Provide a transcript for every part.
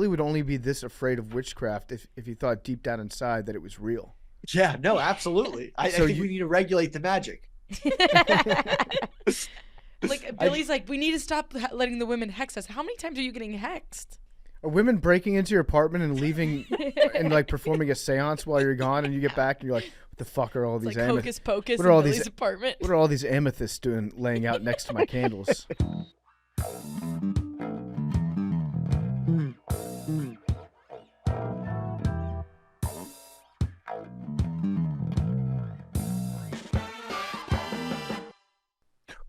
Billy would only be this afraid of witchcraft if he thought deep down inside that it was real. Yeah, no, absolutely. I think we need to regulate the magic. Like Billy's like, we need to stop letting the women hex us. How many times are you getting hexed? Are women breaking into your apartment and leaving and like performing a seance while you're gone, and you get back and you're like, what the fuck are all these like hocus pocus what are all in Billy's these apartment? What are all these amethysts doing laying out next to my candles?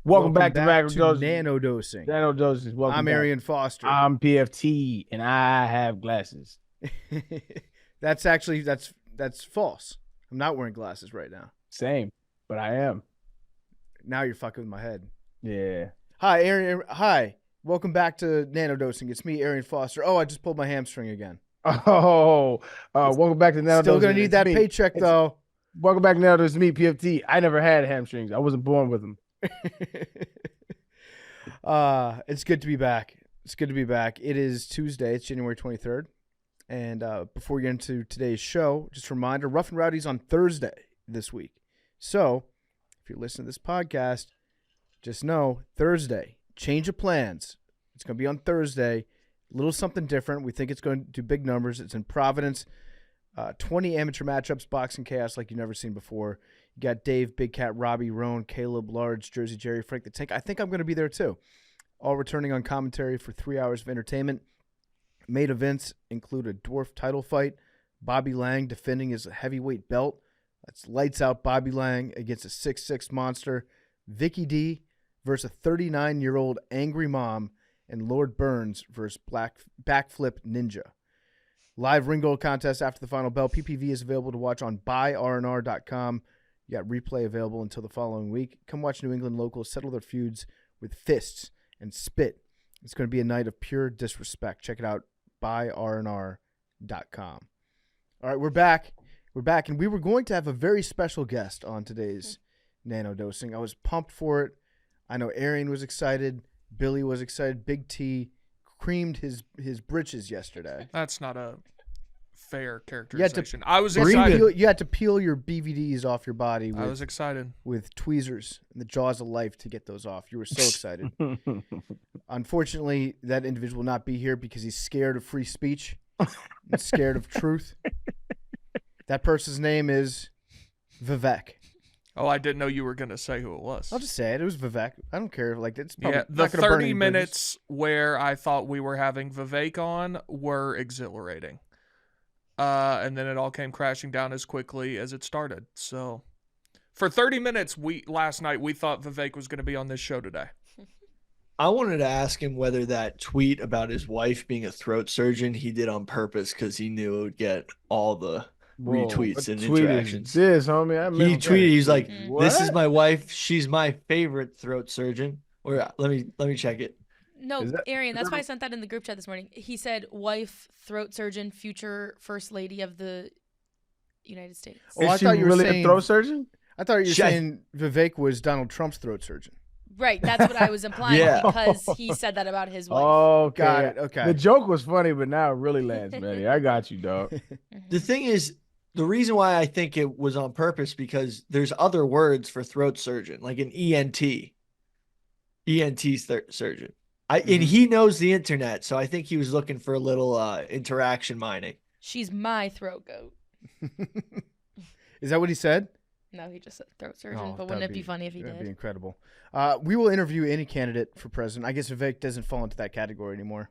Welcome back to Macrodosing. Nanodosing. Nanodosing. Welcome I'm back. Arian Foster. I'm PFT, and I have glasses. That's false. I'm not wearing glasses right now. Same, but I am. Now you're fucking with my head. Yeah. Hi, Arian. Hi. Welcome back to Nanodosing. It's me, Arian Foster. Oh, I just pulled my hamstring again. Welcome back to Nanodosing. Still gonna need that paycheck though. Welcome back to Nanodosing. It's me, PFT. I never had hamstrings. I wasn't born with them. It's good to be back. It's good to be back. It is Tuesday. It's January 23rd. And before we get into today's show, just a reminder, Rough and Rowdy's on Thursday this week. So if you're listening to this podcast, just know Thursday, change of plans. It's going to be on Thursday. A little something different. We think it's going to do big numbers. It's in Providence. 20 amateur matchups, boxing chaos like you've never seen before. You got Dave, Big Cat, Robbie, Roan, Caleb, Large, Jersey Jerry, Frank the Tank. I think I'm going to be there too. All returning on commentary for 3 hours of entertainment. Main events include a dwarf title fight, Bobby Lang defending his heavyweight belt. That's lights out Bobby Lang against a 6'6" monster. Vicky D versus a 39-year-old angry mom, and Lord Burns versus Backflip Ninja. Live ring gold contest after the final bell. PPV is available to watch on buyrnr.com. You got replay available until the following week. Come watch New England locals settle their feuds with fists and spit. It's going to be a night of pure disrespect. Check it out, buyrnr.com. All right, we're back. We're back, and we were going to have a very special guest on today's Nanodosing. I was pumped for it. I know Arian was excited. Billy was excited. Big T creamed his britches yesterday. That's not a fair characterization. I was excited. You had to peel your BVDs off your body. I was excited. With tweezers and the jaws of life to get those off. You were so excited. Unfortunately, that individual will not be here because he's scared of free speech and scared of truth. That person's name is Vivek. Oh, I didn't know you were going to say who it was. I'll just say it. It was Vivek. I don't care. Like, it's probably the 30 minutes where I thought we were having Vivek on were exhilarating. And then it all came crashing down as quickly as it started. So for 30 minutes last night, we thought Vivek was going to be on this show today. I wanted to ask him whether that tweet about his wife being a throat surgeon he did on purpose because he knew it would get all the retweets and interactions. This, homie. He tweeted, he's like, "This is my wife. She's my favorite throat surgeon." Or let me check it. No, Arian, that's why I sent that in the group chat this morning. He said, wife, throat surgeon, future first lady of the United States. Oh, I thought you were saying a throat surgeon? I thought you were saying Vivek was Donald Trump's throat surgeon. Right, that's what I was implying because he said that about his wife. Oh, got it. Okay. The joke was funny, but now it really lands, Manny. I got you, dog. The thing is, the reason why I think it was on purpose because there's other words for throat surgeon, like an ENT surgeon. And he knows the internet, so I think he was looking for a little interaction mining. She's my throat goat. Is that what he said? No, he just said throat surgeon, but wouldn't it be funny if he did? That'd be incredible. We will interview any candidate for president. I guess Vivek doesn't fall into that category anymore.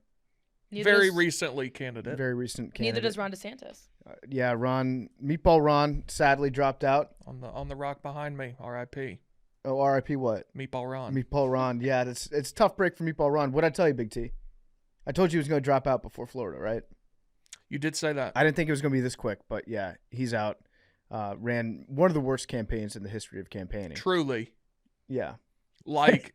Very recently candidate. Very recent candidate. Neither does Ron DeSantis. Yeah, Meatball Ron sadly dropped out. On the rock behind me, R.I.P. Oh, R.I.P. what? Meatball Ron. Meatball Ron. Yeah, it's a tough break for Meatball Ron. What'd I tell you, Big T? I told you he was going to drop out before Florida, right? You did say that. I didn't think it was going to be this quick, but yeah, he's out. Ran one of the worst campaigns in the history of campaigning. Truly. Yeah. Like,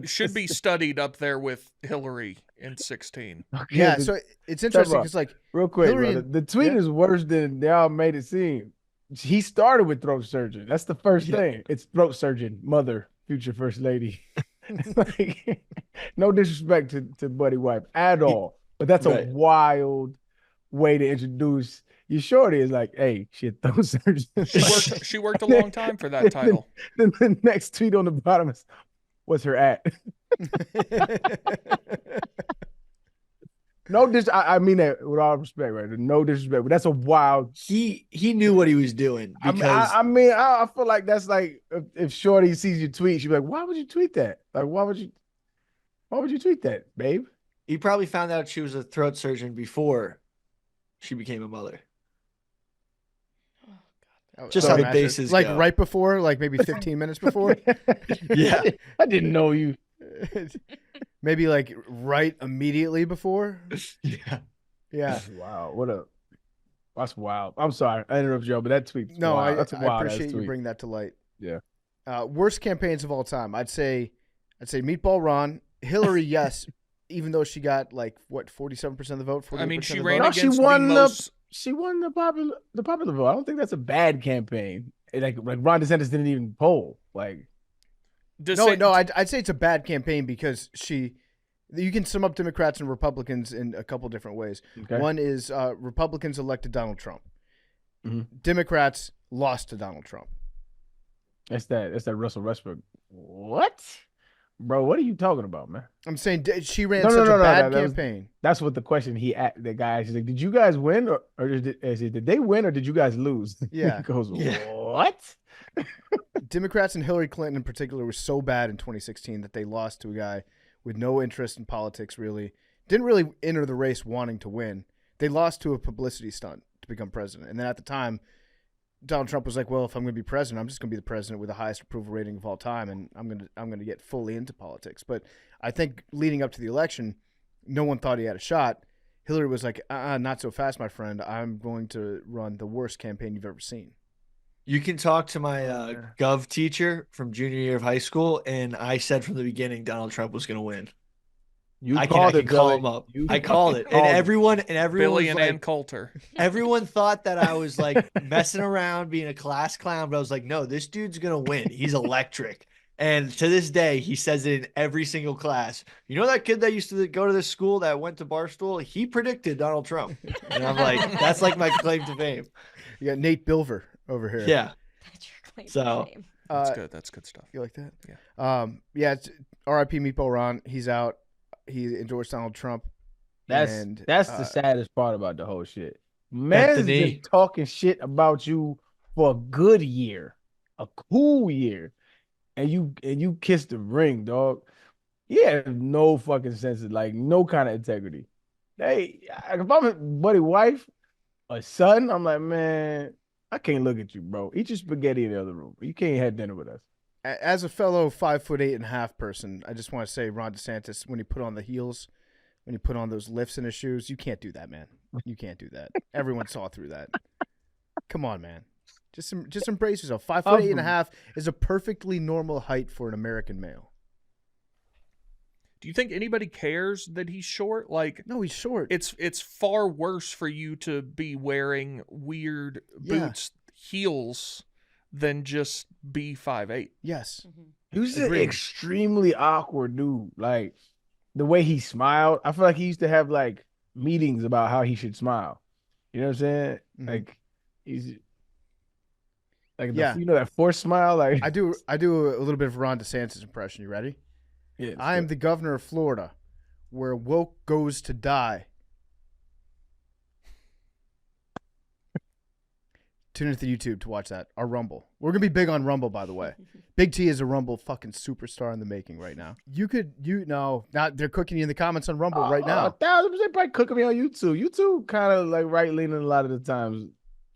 should be studied up there with Hillary in 2016. Okay, yeah, so it's interesting because, like, real quick, the tweet is worse than they all made it seem. He started with throat surgeon. That's the first thing. It's throat surgeon, mother, future first lady. Like, no disrespect to Buddy Wife at all. But that's a Right. wild way to introduce your shorty. Is like, hey, she a throat surgeon. She worked a long time for that title. Then the next tweet on the bottom is, what's her at? No I mean that with all respect, right? No disrespect, but that's a wild. He knew what he was doing because I feel like that's like if Shorty sees your tweet, she'd be like, "Why would you tweet that? Like, why would you tweet that, babe?" he probably found out she was a throat surgeon before she became a mother. Just how the bases like go. right before, like maybe 15 minutes before. Yeah. I didn't know you. Maybe like right immediately before. Yeah. Yeah. Wow. That's wild. I'm sorry. I interrupted you, but that tweet. No, wild. That's a I wild appreciate you tweet. bringing that to light. Yeah. Worst campaigns of all time. I'd say Meatball Ron, Hillary, yes, even though she got like what 47% of the vote. I mean, she of the ran vote. against the most. She won the popular vote. I don't think that's a bad campaign. Like Ron DeSantis didn't even poll. Like, No, I'd say it's a bad campaign because you can sum up Democrats and Republicans in a couple different ways. okay. One is Republicans elected Donald Trump. Mhm. Democrats lost to Donald Trump. That's that Russell Westbrook. What? Bro, what are you talking about, man? I'm saying she ran No, such no, a no, bad that was- campaign. That's what the question the guy asked. He's like, did you guys win or did they win or did you guys lose? Yeah. He goes, Yeah. what? Democrats and Hillary Clinton in particular were so bad in 2016 that they lost to a guy with no interest in politics, really. Didn't really enter the race wanting to win. They lost to a publicity stunt to become president. And then at the time, Donald Trump was like, well, if I'm going to be president, I'm just going to be the president with the highest approval rating of all time, and I'm going to get fully into politics. But I think leading up to the election, no one thought he had a shot. Hillary was like, not so fast, my friend. I'm going to run the worst campaign you've ever seen. You can talk to my gov teacher from junior year of high school, and I said from the beginning Donald Trump was going to win. I can call him up. I called it, and everyone Billy was and like, Ann Coulter. everyone thought that I was like messing around, being a class clown, but I was like, no, this dude's gonna win. He's electric. And to this day, he says it in every single class. You know that kid that used to go to this school that went to Barstool? He predicted Donald Trump. And I'm like, that's like my claim to fame. You got Nate Bilver over here. Yeah. That's your claim to So- fame. That's good. That's good stuff. You like that? Yeah. Yeah. It's R.I.P. Meatball Ron. He's out. He endorsed Donald Trump. That's the saddest part about the whole shit. Man's Anthony. been talking shit about you for a good year, a cool year, and you kissed the ring, dog. He has no fucking sense of like no kind of integrity. Hey, if I'm a buddy wife, a son, I'm like, man, I can't look at you, bro. Eat your spaghetti in the other room. You can't have dinner with us. As a fellow 5'8.5" person, I just want to say Ron DeSantis, when he put on the heels, when he put on those lifts in his shoes, you can't do that, man. You can't do that. Everyone saw through that. Come on, man. Just embrace yourself. 5'8.5" is a perfectly normal height for an American male. Do you think anybody cares that he's short? Like, No, he's short. it's far worse for you to be wearing weird Yeah. boots, heels, than just be 5'8". Yes. He was an Agreed. extremely awkward dude. Like the way he smiled, I feel like he used to have like meetings about how he should smile. You know what I'm saying? Mhm. Like he's like Yeah. you know that forced smile. Like I do a little bit of Ron DeSantis impression. You ready? yeah, I am the governor of Florida, where woke goes to die. Tune into YouTube to watch that. Our Rumble. We're going to be big on Rumble, by the way. Big T is a Rumble fucking superstar in the making right now. They're cooking you in the comments on Rumble right now. 1,000% probably cooking me on YouTube. YouTube kind of like right leaning a lot of the times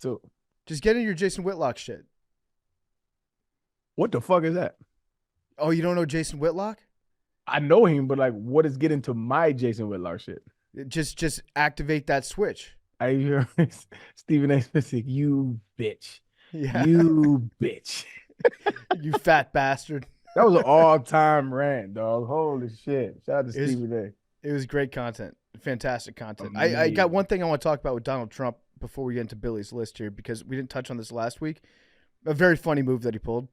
too. Just get in your Jason Whitlock shit. What the fuck is that? Oh, you don't know Jason Whitlock? I know him, but like, what is getting to my Jason Whitlock shit? Just activate that switch. I hear Stephen A. Smith say, "You bitch, Yeah. you bitch." You fat bastard. That was an all-time rant, dog. Holy shit! Shout out to It was- Stephen A. It was great content. Fantastic content. I got one thing I want to talk about with Donald Trump before we get into Billy's list here, because we didn't touch on this last week. A very funny move that he pulled.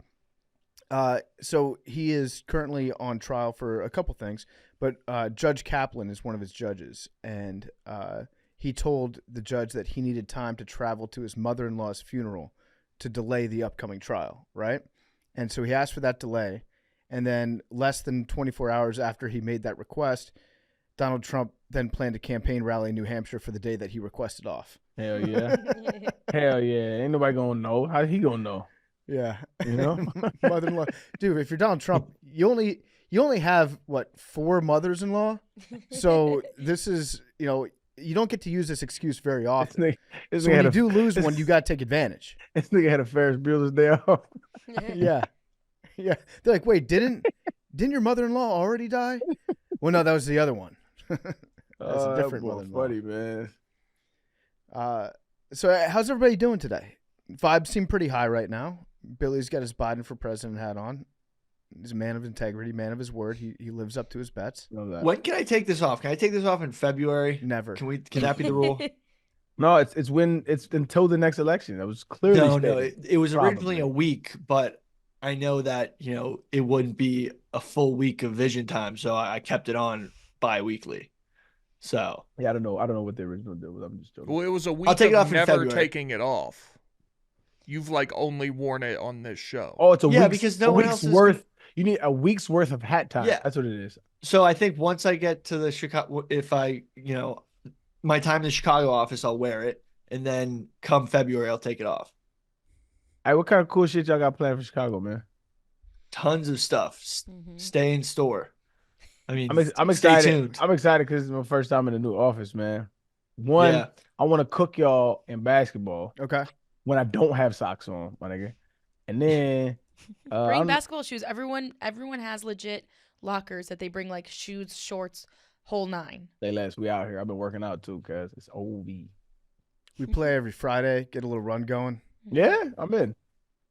So he is currently on trial for a couple things, But Judge Kaplan is one of his judges, and he told the judge that he needed time to travel to his mother-in-law's funeral to delay the upcoming trial, right? And so he asked for that delay, and then less than 24 hours after he made that request, Donald Trump then planned a campaign rally in New Hampshire for the day that he requested off. Hell yeah. Hell yeah. Ain't nobody gonna know. How he gonna know? Yeah. You know? Mother-in-law. Dude, if you're Donald Trump, you only have, 4 mothers-in-law? So this is, you don't get to use this excuse very often. So when you do lose one, you got to take advantage. This nigga had a Ferris Bueller's Day Off. Yeah. Yeah. They're like, wait, didn't your mother-in-law already die? Well, no, that was the other one. That's a different mother-in-law. Funny, man. So how's everybody doing today? Vibes seem pretty high right now. Billy's got his Biden for president hat on. He's a man of integrity, man of his word. He lives up to his bets. When can I take this off? Can I take this off in February? Never. Can that be the rule? No, it's until the next election. That was clearly No. It was originally Probably. a week, but I know that it wouldn't be a full week of vision time, so I kept it on bi-weekly. So Yeah, I don't know what the original deal was. I'm just joking. Well, it was a week I'll take it of off in never February. taking it off. You've only worn it on this show. Oh, it's a Yeah, week's, because a no one week's else is worth. You need a week's worth of hat time. Yeah. That's what it is. So I think once I get to the Chicago, if I my time in the Chicago office, I'll wear it, and then come February, I'll take it off. Hey, what kind of cool shit y'all got planned for Chicago, man? Tons of stuff. Stay in store. I mean, I'm stay excited. tuned. I'm excited because it's my first time in the new office, man. One, Yeah. I want to cook y'all in basketball Okay. when I don't have socks on, my nigga. And then Bring basketball shoes. Everyone has legit lockers that they bring shoes, shorts, whole 9. Say less. We out here. I've been working out too, cause it's OV. We play every Friday, get a little run going. Yeah, I'm in.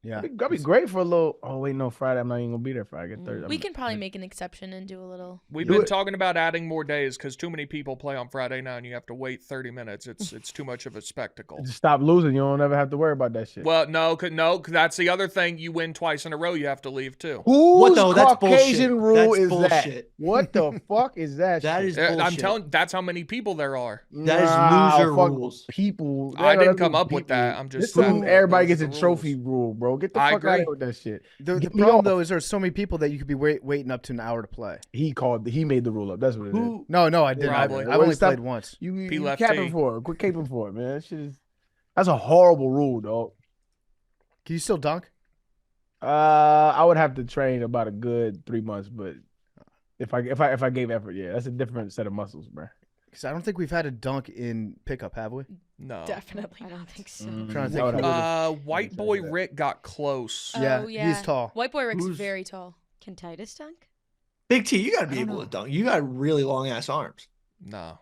Yeah. That'd be great for a little. Oh wait, no, Friday. I'm not even gonna be there Friday. I get Thursday. We can probably make an exception and do a little. We've Do been it. talking about adding more days because too many people play on Friday now, and you have to wait 30 minutes. It's too much of a spectacle. Just stop losing. You don't ever have to worry about that shit. Well, no, 'cause that's the other thing. You win twice in a row, you have to leave too. Whose though? That's Caucasian bullshit. rule That's is bullshit. that? What the fuck is that? That shit? is I'm bullshit. telling. That's how many people there are. That is loser fuck rules. People. I didn't That's come what up with that. I'm just This is saying everybody those gets are a the trophy rules. rule, bro. Get the I fuck out of agree. here with that shit. The Get me problem off. though is there's so many people that you could be waiting up to an hour to play. He made the rule up. That's what it is. Who? No, I didn't. Probably. I've only Stop- played once. You P left capping T. for it. Quit caping for it, man. That shit is. That's a horrible rule, dog. Can you still dunk? I would have to train about a good 3 months, but if I gave effort, yeah, that's a different set of muscles, bro. Because I don't think we've had a dunk in pickup, have we? No. Definitely I not. don't think so. Trying to I would think. have- White boy Rick got close. Yeah, Oh, he's tall. White boy Rick's Who's- very tall. Can Titus dunk? Big T, you got to be I don't able know. to dunk. You got really long ass arms. No.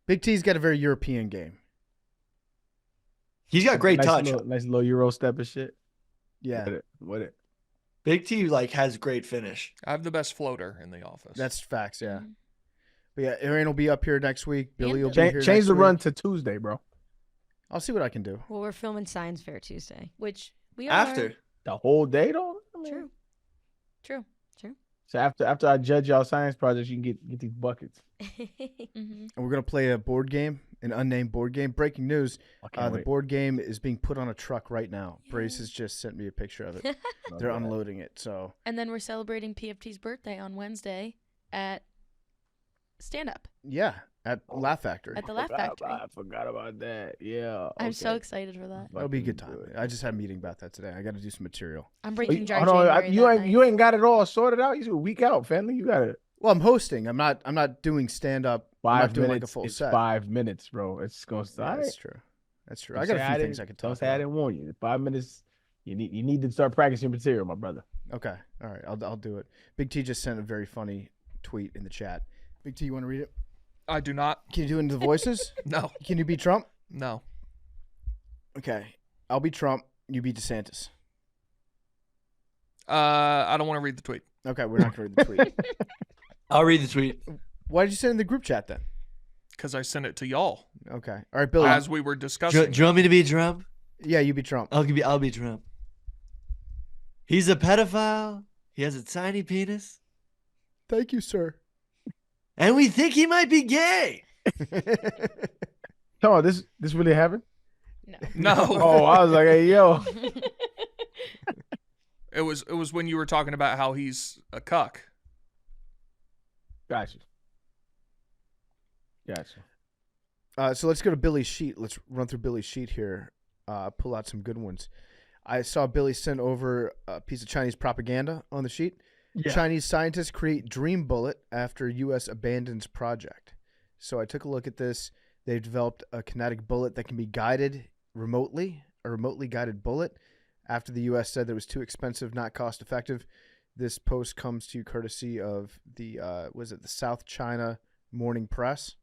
Big T's got a very European game. He's got great nice touch. nice little Euro step and shit. Yeah, With it. Big T has great finish. I have the best floater in the office. that's facts. Yeah, Mhm. but yeah, Arian will be up here next week. Billy will be here. Change next the week. run to Tuesday, bro. I'll see what I can do. Well, we're filming Science Fair Tuesday. Which we are. After. The whole day, though. I mean, True. True. So after I judge y'all science projects, you can get these buckets. Mm-hmm. And we're gonna play a board game, an unnamed board game. Breaking news: I can't the wait. board game is being put on a truck right now. Brace has just sent me a picture of it. Love They're that. unloading it. So And then we're celebrating PFT's birthday on Wednesday at Stand Up yeah, at Laugh Factory. at the Laugh Factory. I forgot about that. Yeah. I'm so okay. excited for that. That'll be a good time. Fucking good. I just had a meeting about that today. I got to do some material. I'm Oh, breaking dry hold on, January you that ain't night. you ain't got it all sorted out. You're a week out, family. You got it. Well, I'm hosting. I'm not doing stand up. I'm not 5 doing minutes. like a full it's set. 5 minutes, bro. It's gonna Yeah, start. that's true. That's true. I got a few things I could talk Don't say I about. didn't warn you. 5 minutes. You need to start practicing material, my brother. Okay. All right. I'll do it. Big T just sent a very funny tweet in the chat. Big T, you want to read it? I do not. Can you do it in the voices? No. Can you be Trump? No. Okay. I'll be Trump. You be DeSantis. I don't want to read the tweet Okay. We're not going to read the tweet. I'll read the tweet. Why did you send it in the group chat then? because I sent it to y'all Okay. All right, Billy. as we were Do discussing. you want me to be Trump? Yeah, you be Trump. I'll be Trump. He's a pedophile. He has a tiny penis. Thank you, sir. And we think he might be gay. Come on, this really happened? No. No, Oh, I was like, hey, yo. it was when you were talking about how he's a cuck. Gotcha. So let's go to Billy's sheet. Let's run through Billy's sheet here. Pull out some good ones. I saw Billy send over a piece of Chinese propaganda on the sheet. Yeah. Chinese scientists create dream bullet after U.S. abandons project. So I took a look at this. They've developed a kinetic bullet that can be guided remotely, a remotely guided bullet. After the U.S. said that it was too expensive, not cost effective. This post comes to you courtesy of the the South China Morning Press.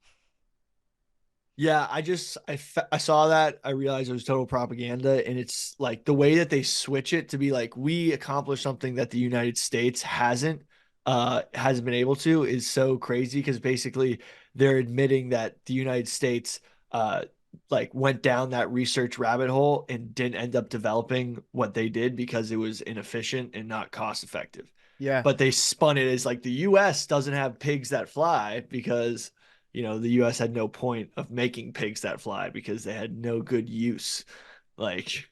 Yeah, I saw that. I realized it was total propaganda, and it's like the way that they switch it to be like we accomplished something that the United States hasn't been able to is so crazy because basically they're admitting that the United States like went down that research rabbit hole and didn't end up developing what they did because it was inefficient and not cost effective. Yeah. But they spun it as like the US doesn't have pigs that fly because the US had no point of making pigs that fly because they had no good use. Like,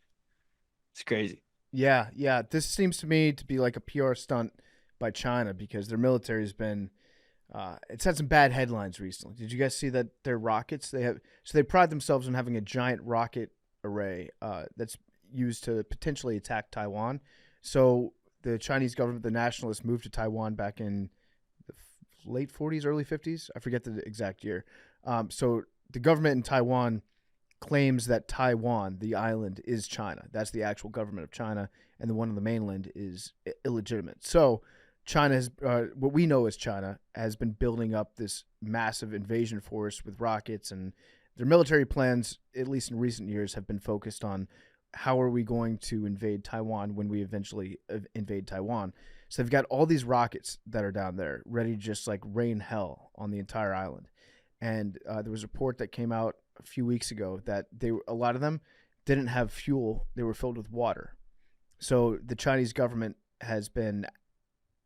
it's crazy. Yeah. This seems to me to be like a PR stunt by China because their military has been it's had some bad headlines recently. Did you guys see that their rockets they pride themselves on having a giant rocket array that's used to potentially attack Taiwan. So the Chinese government, the nationalists, moved to Taiwan back in the late 40s, early 50s. I forget the exact year. So the government in Taiwan claims that Taiwan, the island, is China. That's the actual government of China, and the one on the mainland is illegitimate. So China has, what we know as China, has been building up this massive invasion force with rockets, and their military plans, at least in recent years, have been focused on how are we going to invade Taiwan when we eventually invade Taiwan. So they've got all these rockets that are down there ready to just like rain hell on the entire island. And there was a report that came out a few weeks ago that a lot of them didn't have fuel. They were filled with water. So the Chinese government has been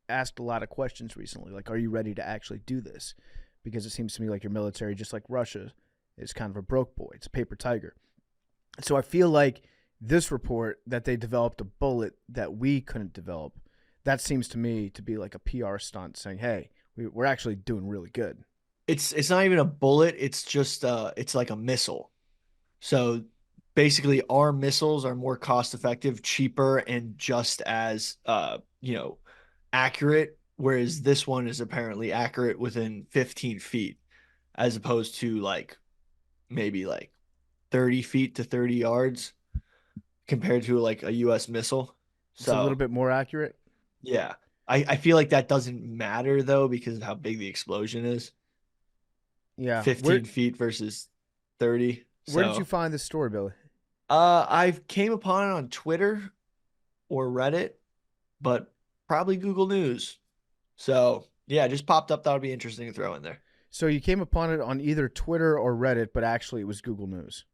asked a lot of questions recently, like, are you ready to actually do this? Because it seems to me like your military, just like Russia, is kind of a broke boy. It's a paper tiger. So I feel like this report that they developed a bullet that we couldn't develop, that seems to me to be like a PR stunt saying, hey, we're actually doing really good. It's not even a bullet. It's just it's like a missile. So basically our missiles are more cost effective, cheaper, and just as accurate, whereas this one is apparently accurate within 15 feet as opposed to like maybe like 30 feet to 30 yards compared to like a US missile. It's a little bit more accurate. Yeah. I feel like that doesn't matter though because of how big the explosion is. Yeah. 15 feet versus 30. Where did you find this story, Billy? I came upon it on Twitter or Reddit, but probably Google News. So yeah, just popped up. That would be interesting to throw in there. So you came upon it on either Twitter or Reddit, but actually it was Google News.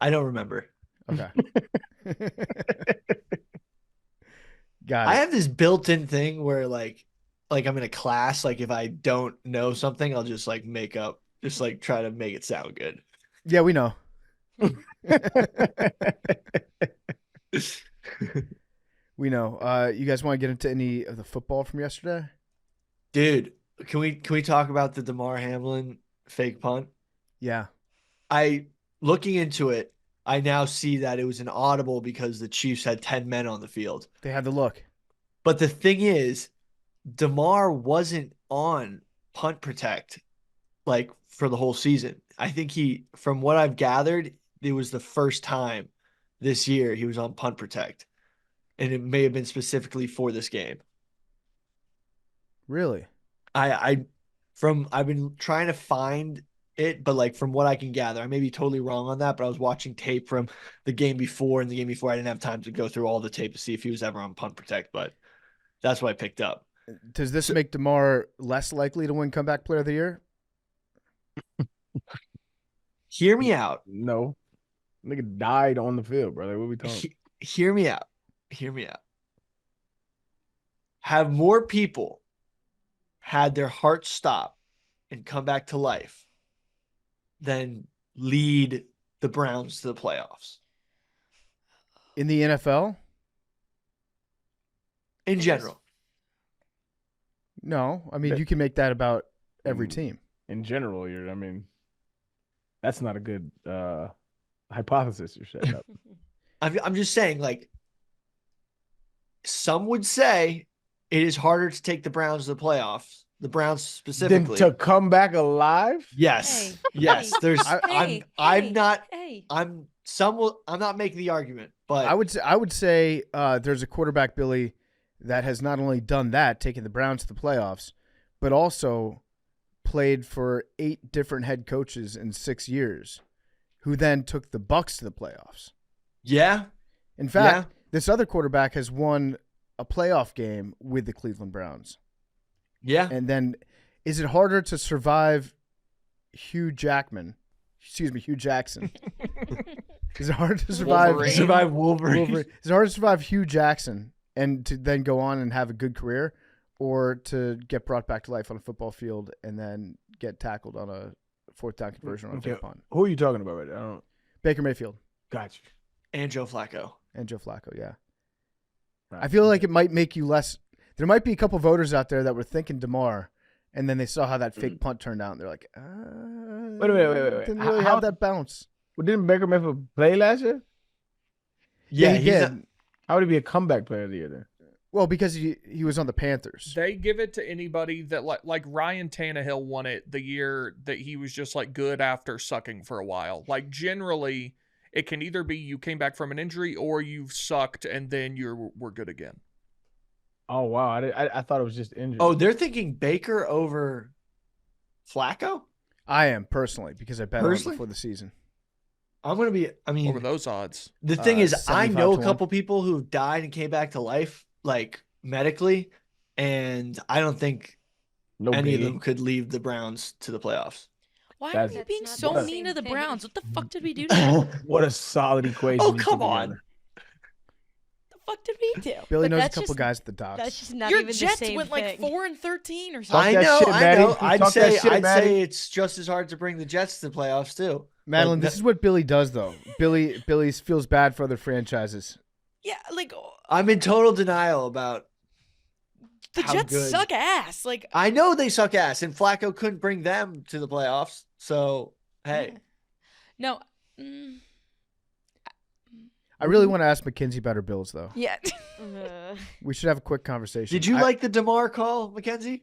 I don't remember. Okay. Got it. I have this built-in thing where like I'm in a class, like if I don't know something, I'll just like make up, just like try to make it sound good. Yeah, we know. We know. You guys want to get into any of the football from yesterday? Dude, can we talk about the Damar Hamlin fake punt? Yeah. Looking into it, I now see that it was an audible because the Chiefs had 10 men on the field. They had the look. But the thing is, Damar wasn't on punt protect like for the whole season. I think from what I've gathered, it was the first time this year he was on punt protect. And it may have been specifically for this game. Really? I've been trying to find it, but like from what I can gather, I may be totally wrong on that, but I was watching tape from the game before, and the game before I didn't have time to go through all the tape to see if he was ever on punt protect, but that's what I picked up. Does this make Damar less likely to win comeback player of the year? Hear me out. No. Nigga died on the field, brother. What are we talking? Hear me out. Hear me out. Have more people had their heart stop and come back to life than lead the Browns to the playoffs In the NFL? in general? No. I mean, you can make that about every team. In general, that's not a good hypothesis you're setting up. I'm just saying, like, some would say it is harder to take the Browns to the playoffs, the Browns Then specifically. to come back alive? Yes. Hey, Yes. hey, There's hey, I'm not Hey. I'm not making the argument, but I would say there's a quarterback, Billy, that has not only done that, taking the Browns to the playoffs, but also played for 8 different head coaches in 6 years, who then took the Bucks to the playoffs. yeah. In fact, this other quarterback has won a playoff game with the Cleveland Browns. Yeah. And then, is it harder to survive Hugh Jackson? Is it harder to survive Wolverine. Survive Wolverine. Is it harder to survive Hugh Jackson and to then go on and have a good career, or to get brought back to life on a football field and then get tackled on a 4th down conversion on a fake punt? Who are you talking about right now? Baker Mayfield Got you. And Joe Flacco. and Joe Flacco, yeah. Right. I feel like it might make you less. There might be a couple voters out there that were thinking Damar, and then they saw how that fake punt turned out, and they're like, Wait a minute. didn't really have that bounce. Well, didn't Baker Mayfield play last year? Yeah, he he's did. a- How would he be a comeback player of the year then? Well, because he was on the Panthers. They give it to anybody that like Ryan Tannehill won it the year that he was just like good after sucking for a while. Like generally, it can either be you came back from an injury or you've sucked and then we're good again. Oh wow, I thought it was just injury. Oh, they're thinking Baker over Flacco? I am personally, because I bet on it Personally? before the season. I'm gonna be I mean What were those odds? the thing is I 75 know to a couple people who've died and came back to life, like medically, and I don't think no any of biggie. them could leave the Browns to the playoffs. Why are That's- you being That's so not the mean same to the thing. Browns? What the fuck did we do to them? What a solid equation. Oh, you come put on. together. The fuck did we do? Billy But knows a that's couple just- guys at the docks. That's just not Your even Jets the same went like thing. 4-13 or Talk something. I that know, shit, I Maddie. know. Talk that shit, I'd Maddie. say it's just as hard to bring the Jets to the playoffs too. Madeline, Like, this is what Billy does, though. Billy feels bad for other franchises. Yeah, like I'm in total denial about the how Jets good- suck ass. Like I know they suck ass, and Flacco couldn't bring them to the playoffs. So hey, no. I really want to ask McKenzie about her Bills, though. Yeah. We should have a quick conversation. did you like the Damar call, Mackenzie?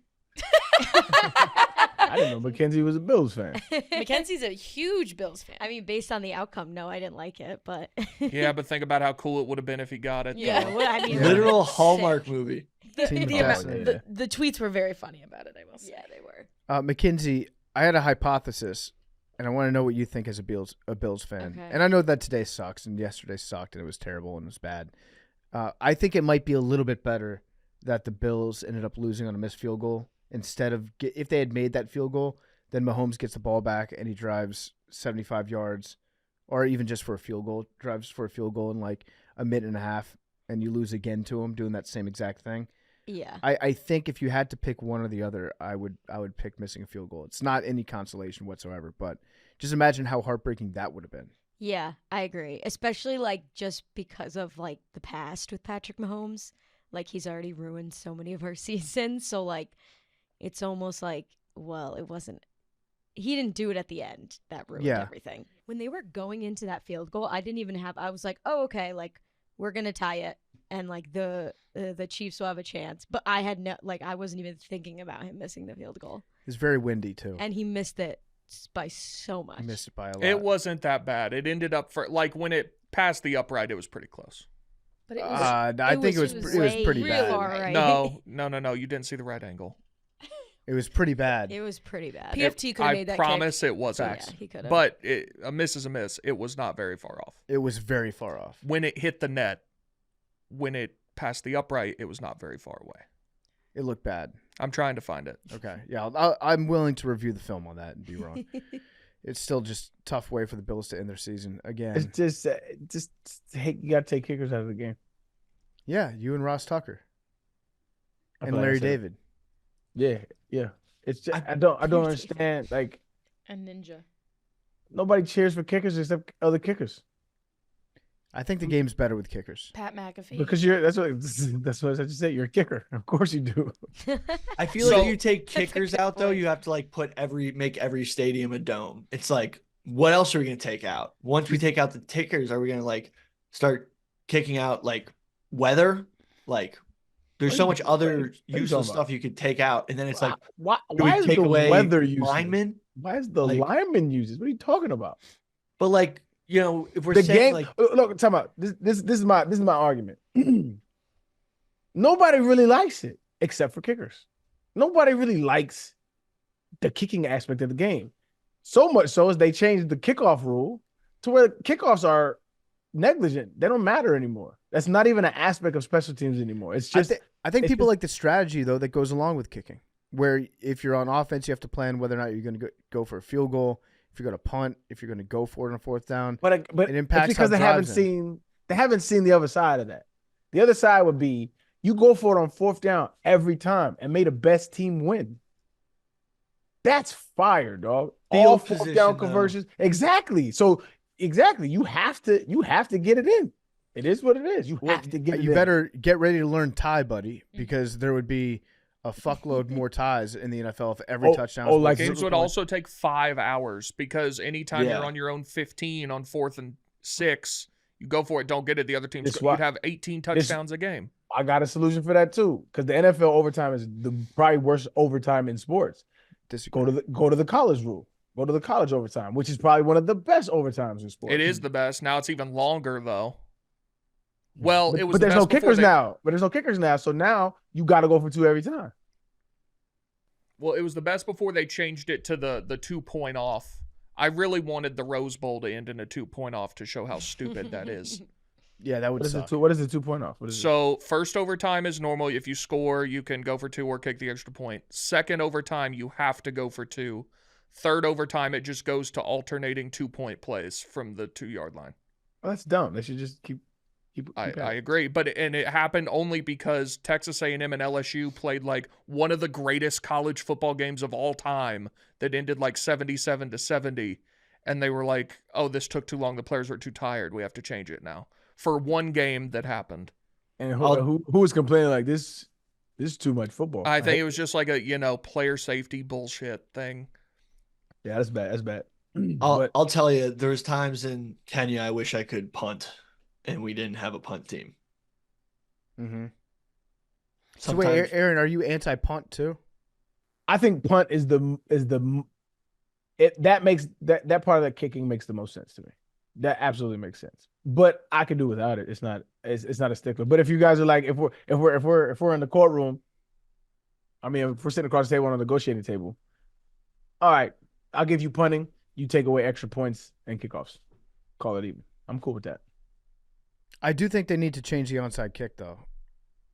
I didn't know Mackenzie was a Bills fan. Mackenzie's a huge Bills fan. I mean, based on the outcome, no, I didn't like it, but Yeah, but think about how cool it would have been if he got it. Yeah. though. well, I mean, Yeah. Literal sick. Hallmark movie. Team of the, Destiny. the tweets were very funny about it, I will say. Yeah, they were. McKenzie, I had a hypothesis, and I want to know what you think as a Bills fan. Okay. And I know that today sucks, and yesterday sucked, and it was terrible, and it was bad. I think it might be a little bit better that the Bills ended up losing on a missed field goal instead of if they had made that field goal, then Mahomes gets the ball back and he drives 75 yards, or even just for a field goal, drives for a field goal in like a minute and a half, and you lose again to him doing that same exact thing. Yeah. I think if you had to pick one or the other, I would pick missing a field goal. It's not any consolation whatsoever, but just imagine how heartbreaking that would have been. Yeah, I agree. Especially like just because of like the past with Patrick Mahomes. Like he's already ruined so many of our seasons. So like it's almost like, well, it wasn't he didn't do it at the end. That ruined Yeah. everything. When they were going into that field goal, I was like, oh, okay, like we're gonna tie it and like the Chiefs will have a chance. But I had I wasn't even thinking about him missing the field goal. It's very windy too. And he missed it by so much. He missed it by a lot. It wasn't that bad. It ended up for like when it passed the upright, it was pretty close. But it was I think it was pretty way bad. far right. No. You didn't see the right angle. It was pretty bad. It was pretty bad. PFT could have I made that promise it wasn't. Yeah, he could have. But a miss is a miss. It was not very far off. It was very far off. When it hit the net, when it passed the upright, it was not very far away. It looked bad. I'm trying to find it. Okay, yeah, I'm willing to review the film on that and be wrong. It's still just a tough way for the Bills to end their season again. It's just you got to take kickers out of the game. Yeah, you and Ross Tucker I and feel like I Larry said it. David. Yeah, yeah. It's just, I I don't barely- understand. Like And Ninja. nobody cheers for kickers except other kickers I think the game's better with kickers. Pat McAfee. because that's what I just said. You're a kicker. Of course you do. I feel So- like you take That's a kickers good out though, point. you have to like make every stadium a dome. It's like, what else are we gonna take out? Once we take out the kickers, are we gonna like start kicking out like weather? Like, there's What so are much you- other what are you useless talking about? stuff you could take out, and then it's like, why do we is take the away weather useless? linemen? Why is the Like- lineman useless? What are you talking about? But like, you know, if we're The saying game. like, Look, talking about this is my argument. Nobody really likes it except for kickers. Nobody really likes the kicking aspect of the game. So much so as they changed the kickoff rule to where kickoffs are negligent. They don't matter anymore. That's not even an aspect of special teams anymore. It's just I think it's people just- like the strategy though that goes along with kicking, where if you're on offense, you have to plan whether or not you're going to go for a field goal, if you're going to punt, if you're going to go for it on a fourth down. but It it's impacts because how they haven't drives in. seen the other side of that. The other side would be you go for it on fourth down every time and may the best team win. That's fire, dog. Field All fourth position, down though. conversions. Exactly. So exactly, you have to get it in. It is what it is. You have to get it You in. better get ready to learn tie, buddy, because there would be a fuckload more ties in the NFL if every touchdown. Was like- Games would also take 5 hours because anytime Yeah. you're on your own 15 on 4th and 6, you go for it, don't get it. The other team's This why- you'd have 18 touchdowns a game. I got a solution for that too, because the NFL overtime is the probably worst overtime in sports. disagree. Go to the college rule. Go to the college overtime, which is probably one of the best overtimes in sports. It is the best. Now it's even longer though. Well, But, it was but the there's best no before kickers they- now. But there's no kickers now. So now you got to go for 2 every time. Well, it was the best before they changed it to the 2-point off. I really wanted the Rose Bowl to end in a 2-point off to show how stupid that is. Yeah, that would What is suck. it? What is the 2-point off? What is it? So first overtime is normal. If you score, you can go for 2 or kick the extra point. Second overtime, you have to go for 2. Third overtime, it just goes to alternating 2-point plays from the 2-yard line. Well, that's dumb. They should just keep I at it. agree, but it happened only because Texas A&M and LSU played like one of the greatest college football games of all time that ended like 77-70, and they were like, "Oh, this took too long. The players were too tired. We have to change it now." For one game that happened. And who was complaining like this? This is too much football. I think hate it was just like a player safety bullshit thing. Yeah, that's bad. That's bad. I'll But I'll tell you, there's times in Kenya I wish I could punt, and we didn't have a punt team. Mm-hmm. So Sometimes wait, Aaron, are you anti-punt too? I think punt that makes that part of the kicking makes the most sense to me. That absolutely makes sense. But I could do without it. It's not a stickler. But if you guys are like, if we're in the courtroom, I mean, if we're sitting across the table on a negotiating table, all right, I'll give you punting. You take away extra points and kickoffs. Call it even. I'm cool with that. I do think they need to change the onside kick though.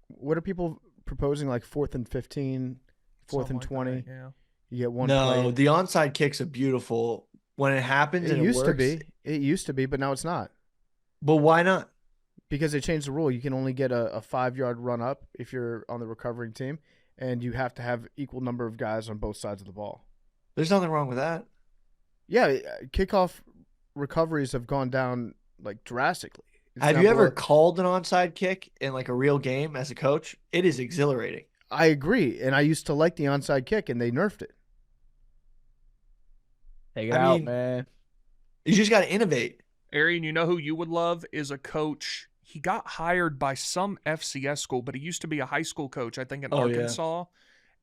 What are people proposing? Like 4th and 15, 4th and Something 20. like that, yeah. You get one no, play. the onside kicks are beautiful when it happens. It and used to works, be. It used to be, but now it's not. but why not? Because they changed the rule. You can only get a 5-yard run up if you're on the recovering team, and you have to have equal number of guys on both sides of the ball. There's nothing wrong with that. Yeah, kickoff recoveries have gone down like drastically. It's Have now you ever below- called an onside kick in like a real game as a coach? It is exhilarating. I agree, and I used to like the onside kick, and they nerfed it. Take it I out, mean- man. You just got to innovate. Arian, you know who you would love is a coach. He got hired by some FCS school, but he used to be a high school coach, I think, in Oh, yeah. Arkansas.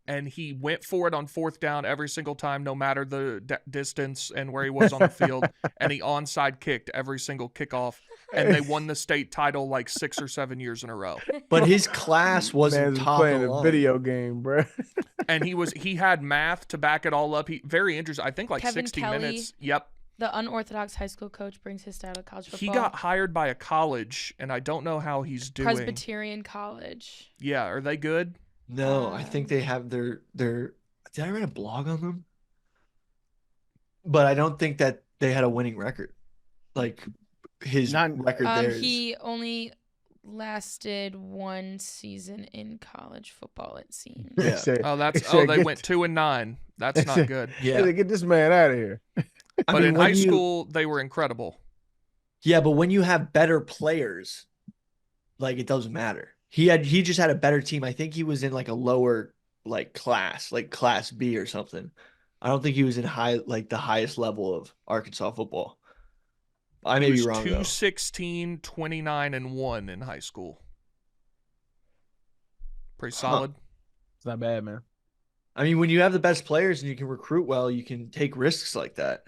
And he went for it on 4th down every single time, no matter the distance and where he was on the field. And he onside kicked every single kickoff. And they won the state title like 6 or 7 years in a row. But his class wasn't Man's top playing of the a line. video game, bro. And he had math to back it all up. Very interesting. I think like Kevin 60 Kelly. minutes. Yep. The unorthodox high school coach brings his style to college football. He got hired by a college, and I don't know how he's doing. Presbyterian College. Yeah, are they good? No, I think they have their. Did I write a blog on them? But I don't think that they had a winning record. Like his Not- record there is. He only lasted one season in college football, it seems. Yeah. Say- Oh, say, they get- went 2-9. That's say- not good. Yeah. say, get this man out of here. I But mean, in when high you- school, they were incredible. Yeah, but when you have better players, like it doesn't matter. He just had a better team. I think he was in like a lower like class, like class B or something. I don't think he was in the highest level of Arkansas football. I may He be was wrong though. 216, 29-1 in high school. Pretty solid. It's not bad, man. I mean, when you have the best players and you can recruit well, you can take risks like that.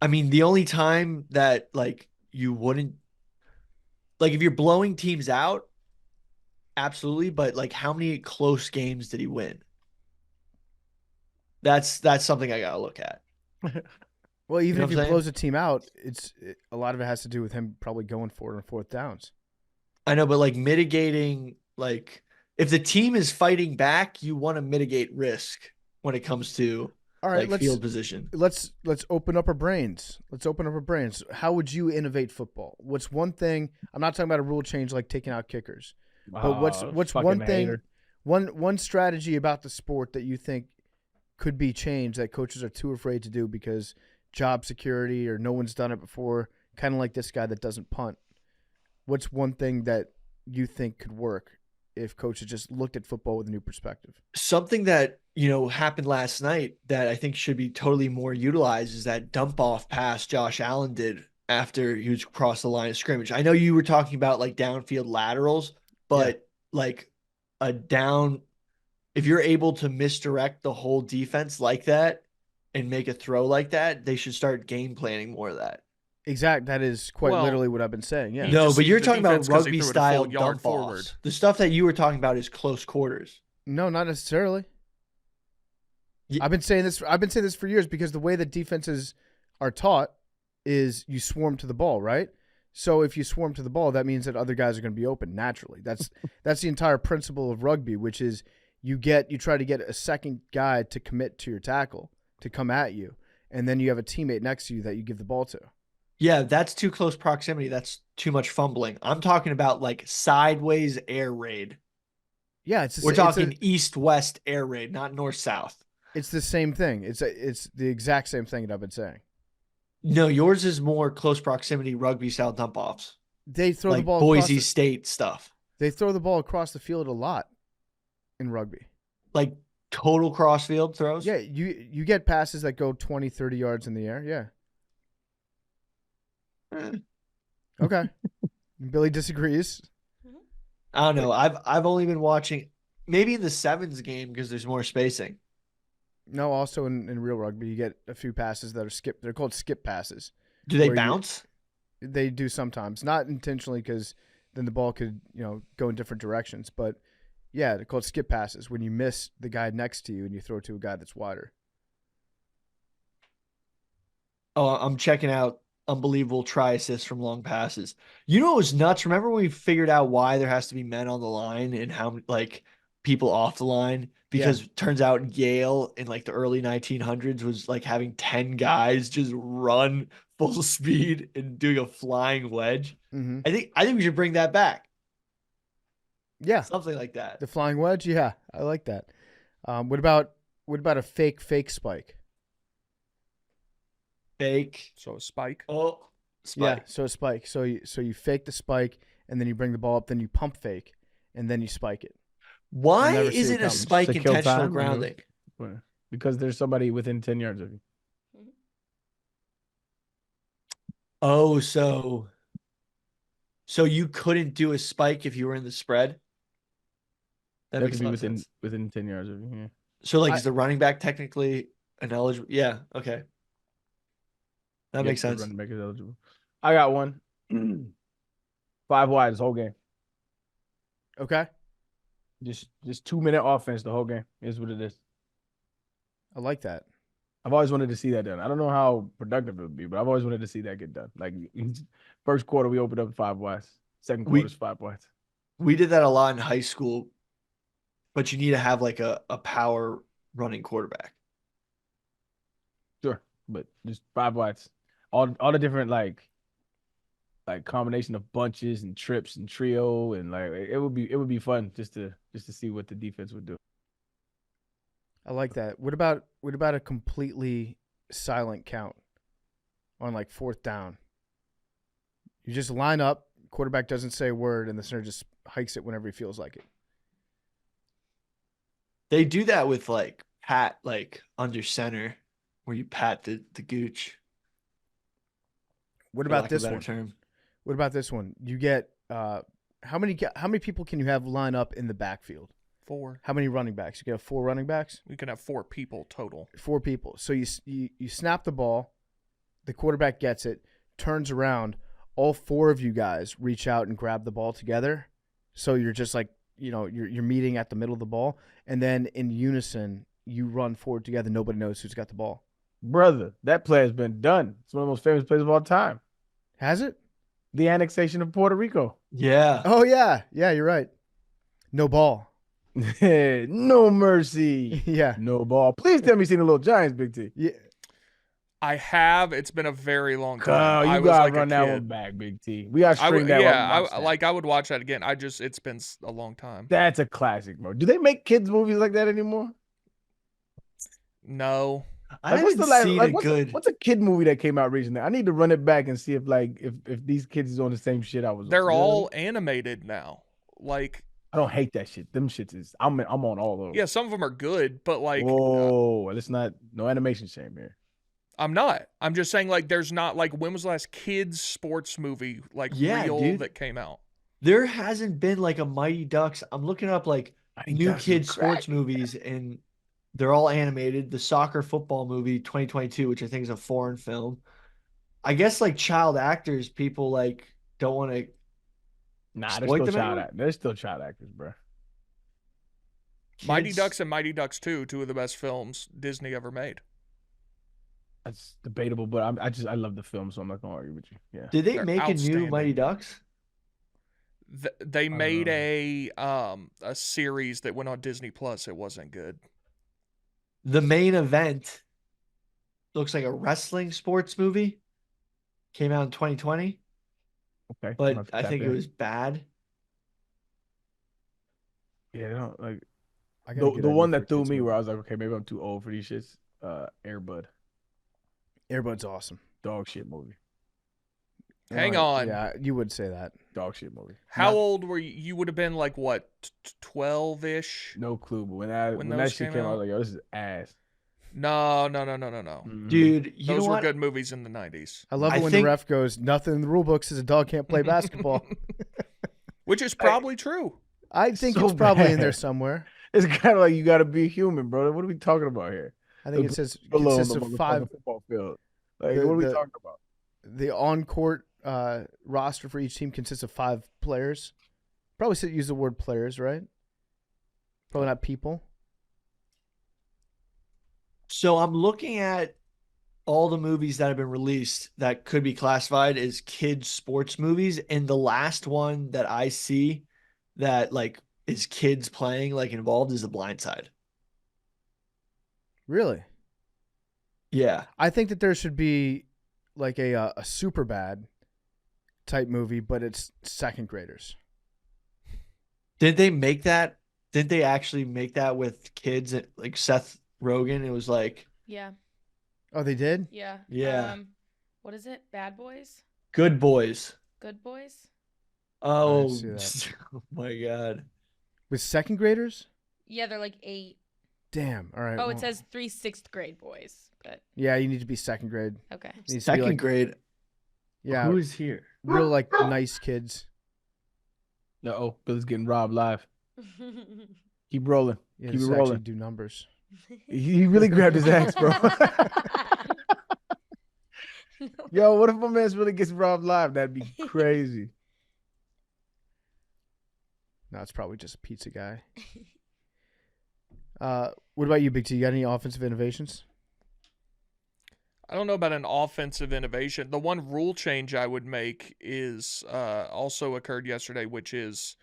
I mean, the only time that like you wouldn't like if you're blowing teams out, absolutely, but like how many close games did he win? That's something I gotta look at. Well, even know if what I'm he blows a team out, a lot of it has to do with him probably going for it on fourth downs. I know, but like mitigating, like if the team is fighting back, you want to mitigate risk when it comes to All right, like field position. let's open up our brains. Let's open up our brains. How would you innovate football? What's one thing? I'm not talking about a rule change like taking out kickers, but what's fucking one thing? hater. One strategy about the sport that you think could be changed that coaches are too afraid to do because job security or no one's done it before, kind of like this guy that doesn't punt. What's one thing that you think could work if coaches just looked at football with a new perspective? Something that, happened last night that I think should be totally more utilized is that dump off pass Josh Allen did after he was across the line of scrimmage. I know you were talking about like downfield laterals, but like a down, if you're able to misdirect the whole defense like that and make a throw like that, they should start game planning more of that. Exact. That is quite Well, literally what I've been saying. Yeah. He No, just but sees you're the talking about defense 'cause he rugby threw it a style full yard dump forward. offs. The stuff that you were talking about is close quarters. No, not necessarily. Ye- I've been saying this for years because the way that defenses are taught is you swarm to the ball, right? So if you swarm to the ball, that means that other guys are going to be open naturally. That's the entire principle of rugby, which is you try to get a second guy to commit to your tackle to come at you, and then you have a teammate next to you that you give the ball to. Yeah, that's too close proximity. That's too much fumbling. I'm talking about like sideways air raid. Yeah, We're talking east-west air raid, not north-south. It's the same thing. It's the exact same thing that I've been saying. No, yours is more close proximity rugby style dump offs. They throw Like the ball Boise across State stuff. they throw the ball across the field a lot in rugby. Like total crossfield throws. Yeah, you get passes that go 20, 30 yards in the air. Yeah. Okay. Billy disagrees. I don't know. I've only been watching maybe in the sevens game because there's more spacing. No, also in real rugby, you get a few passes that are skip. They're called skip passes. Do they Where you- bounce? They do sometimes, not intentionally, because then the ball could go in different directions. But yeah, they're called skip passes when you miss the guy next to you and you throw to a guy that's wider. Oh, I'm checking out unbelievable try assists from long passes. You know what was nuts? Remember when we figured out why there has to be men on the line and how like people off the line? Because it turns out Yale in like the early 1900s was like having 10 guys just run full speed and doing a flying wedge. Mm-hmm. I think we should bring that back. Yeah, Something like that. the flying wedge. Yeah, I like that. What about a fake spike? Fake. So a spike. Oh, Yeah, spike. so a spike. So you fake the spike and then you bring the ball up, then you pump fake and then you spike it. Why never see it isn't a coming. spike To kill intentional time, grounding? Because there's somebody within 10 yards of you. Oh, so you couldn't do a spike if you were in the spread? That They have makes to be a lot of sense. within 10 yards of you. Yeah. So like I- is the running back technically ineligible? Yeah, okay. That Yep, makes the sense. running back is eligible. I got one. 5 wide this whole game. Okay, Just 2-minute offense the whole game is what it is. I like that. I've always wanted to see that done. I don't know how productive it would be, but I've always wanted to see that get done. Like first quarter, we opened up 5 wides. Second We- quarter's 5 wides. We did that a lot in high school, but you need to have like a power running quarterback. Sure, but just 5 wides. All the different like like combination of bunches and trips and trio, and like it would be fun just to see what the defense would do. I like that. What about a completely silent count on like 4th down? You just line up, quarterback doesn't say a word, and the center just hikes it whenever he feels like it. They do that with like pat, like under center, where you pat the gooch. What for about lack of a this better one? term. What about this one? You get how many people can you have line up in the backfield? 4. How many running backs? You can have 4 running backs? We can have 4 people total. 4 people. So you snap the ball, the quarterback gets it, turns around, all 4 of you guys reach out and grab the ball together. So you're just like, you're meeting at the middle of the ball, and then in unison you run forward together. Nobody knows who's got the ball. Brother, that play has been done. It's one of the most famous plays of all time. Has it? The annexation of Puerto Rico. Yeah. Oh yeah, you're right. No ball. No mercy. Yeah. No ball. Please tell me you've seen the Little Giants, Big T. Yeah. I have. It's been a very long Oh, time. I you was gotta like run a that kid. one back, Big T. We gotta I string would, that yeah, one. I would watch that again. It's been a long time. That's a classic, bro. Do they make kids movies like that anymore? No. I What's haven't the last? seen Like, a what's, good. what's a kid movie that came out recently? I need to run it back and see if these kids is on the same shit I was. They're on. all animated now. Like, I don't hate that shit. Them shits is. I'm on all those. yeah, some of them are good, but like, Whoa, let's not. No animation shame here. I'm not. I'm just saying, like, there's not, like, when was the last kids sports movie, like, Yeah, real dude. that came out? There hasn't been like a Mighty Ducks. I'm looking up like Mighty new Ducks is kids sports cracking. movies, and they're all animated. The soccer football movie 2022, which I think is a foreign film. I guess like child actors, people like don't want to. Nah, Exploit them anymore? They're still child actors, bro. Mighty Ducks and Mighty Ducks 2, 2 of the best films Disney ever made. That's debatable, but I love the film, so I'm not gonna argue with you. Yeah. Did they They're make a new outstanding. Mighty Ducks? They made a series that went on Disney Plus. It wasn't good. The main event looks like a wrestling sports movie. Came out in 2020, Okay. I'm but gonna have to I tap think it in. was bad. Yeah, they don't like I got a the good one idea for that a threw kids me movie. where I was like, okay, maybe I'm too old for these shits. Airbud, Airbud's awesome. dog shit movie. Hang All on. Yeah, you would say that. Dog shit movie. How Not- old were you? You would have been like, what, 12-ish? No clue, but when that those shit came came out, I out? was like, yo, this is ass. No. Mhm. Dude, you Those know were what? good movies in the 90s. I love it I when think- the ref goes, nothing in the rule book says a dog can't play basketball. Which is probably true. I think So it's probably in there bad. somewhere. It's kind of like you got to be human, bro. What are we talking about here? I think it says Below consists the of motherfucking 5. football field. Like, The- what are we the- talking about? The on-court roster for each team consists of 5 players. Probably should use the word players, right? Probably not people. So I'm looking at all the movies that have been released that could be classified as kids sports movies, and the last one that I see that like is kids playing like involved is The Blind Side. Really? Yeah. I think that there should be like a super bad type movie, but it's second graders. Did they make that? Did they actually make that with kids like Seth Rogen? It was like Yeah. Oh, they did? Yeah. Yeah. What is it? Bad Boys? Good Boys. Good Boys? Oh, see that. oh my God. With second graders? Yeah, they're like 8. Damn. All right. Oh, well, it says 3 6th grade boys. But Yeah, you need to be second grade. okay. Needs to be Second like, grade. yeah, Who is here? real like nice kids. Uh-oh, Billy's getting robbed live. Keep rolling. Yeah, Keep just it actually rolling. do numbers. He really grabbed his axe, bro. Yo, what if my man's really gets robbed live? That'd be crazy. No, it's probably just a pizza guy. What about you, Big T? You got any offensive innovations? I don't know about an offensive innovation. The one rule change I would make is also occurred yesterday, which is,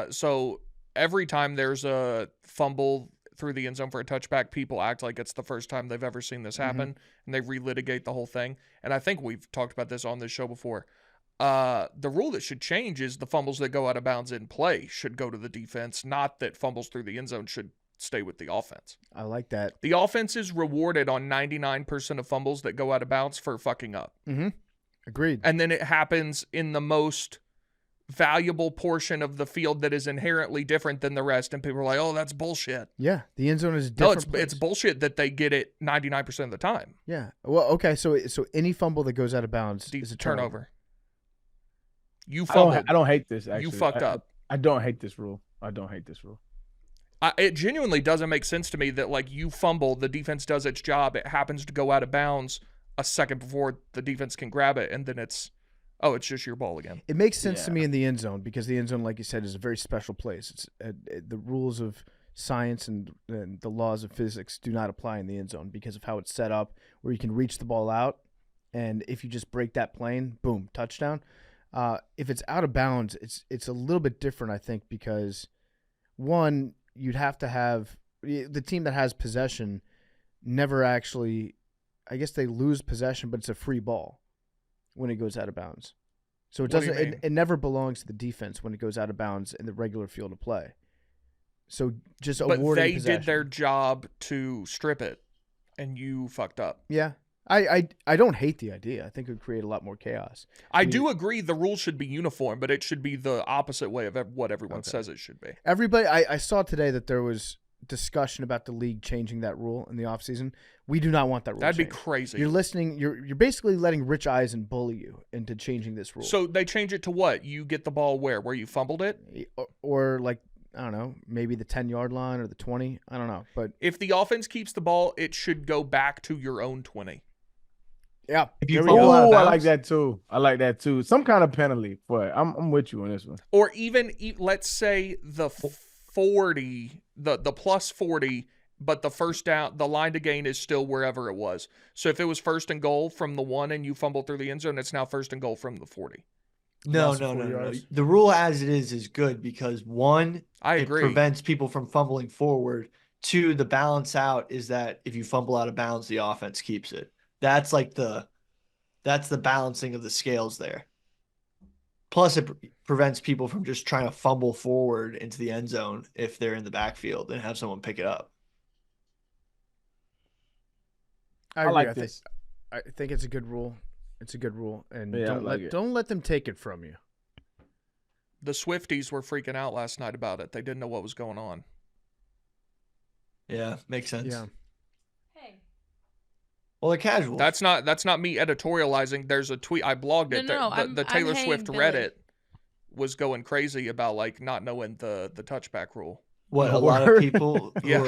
so every time there's a fumble through the end zone for a touchback, people act like it's the first time they've ever seen this happen, and they relitigate the whole thing. And I think we've talked about this on this show before. The rule that should change is the fumbles that go out of bounds in play should go to the defense, not that fumbles through the end zone should stay with the offense. I like that. The offense is rewarded on 99% of fumbles that go out of bounds for fucking up. Mm-hmm. Agreed. And then it happens in the most valuable portion of the field that is inherently different than the rest, and people are like, oh, that's bullshit. Yeah, the end zone is No, different. it's bullshit that they get it 99% of the time. Yeah. Well, okay, so any fumble that goes out of bounds is a turnover. You fumbled. I don't hate this, actually. You fucked up. I don't hate this rule. It genuinely doesn't make sense to me that, like, you fumble, the defense does its job, it happens to go out of bounds a second before the defense can grab it, and then it's just your ball again. It makes sense to me in the end zone because the end zone, like you said, is a very special place. It's the rules of science and the laws of physics do not apply in the end zone because of how it's set up, where you can reach the ball out, and if you just break that plane, boom, touchdown. If it's out of bounds, it's a little bit different, I think, because one, you'd have to have the team that has possession never actually, I guess they lose possession, but it's a free ball when it goes out of bounds. So it doesn't. It never belongs to the defense when it goes out of bounds in the regular field of play. So just awarding possession. But they did their job to strip it, and you fucked up. Yeah. I don't hate the idea. I think it would create a lot more chaos. I do agree the rules should be uniform, but it should be the opposite way of what everyone says it should be. Everybody, I saw today that there was discussion about the league changing that rule in the offseason. We do not want that rule. That'd changed. Be crazy. You're listening. You're basically letting Rich Eisen bully you into changing this rule. So they change it to what? You get the ball where you fumbled it, or like, I don't know, maybe the 10-yard line or the 20. I don't know, but if the offense keeps the ball, it should go back to your own 20. Yeah, if you I like that too. Some kind of penalty for it. I'm with you on this one. Or even let's say the 40, the plus 40, but the first down, the line to gain is still wherever it was. So if it was first and goal from the 1 and you fumble through the end zone, it's now first and goal from the 40. No. The rule as it is good because one, I agree, it prevents people from fumbling forward. 2, the balance out is that if you fumble out of bounds, the offense keeps it. That's like that's the balancing of the scales there. Plus, it prevents people from just trying to fumble forward into the end zone if they're in the backfield and have someone pick it up. I like this. I think it's a good rule. It's a good rule, and don't let them take it from you. The Swifties were freaking out last night about it. They didn't know what was going on. Yeah, makes sense. Yeah. Well, they're casual. That's not me editorializing. There's a tweet. I blogged it. The Taylor Swift Reddit was going crazy about like not knowing the touchback rule. What a lot of people. Yeah.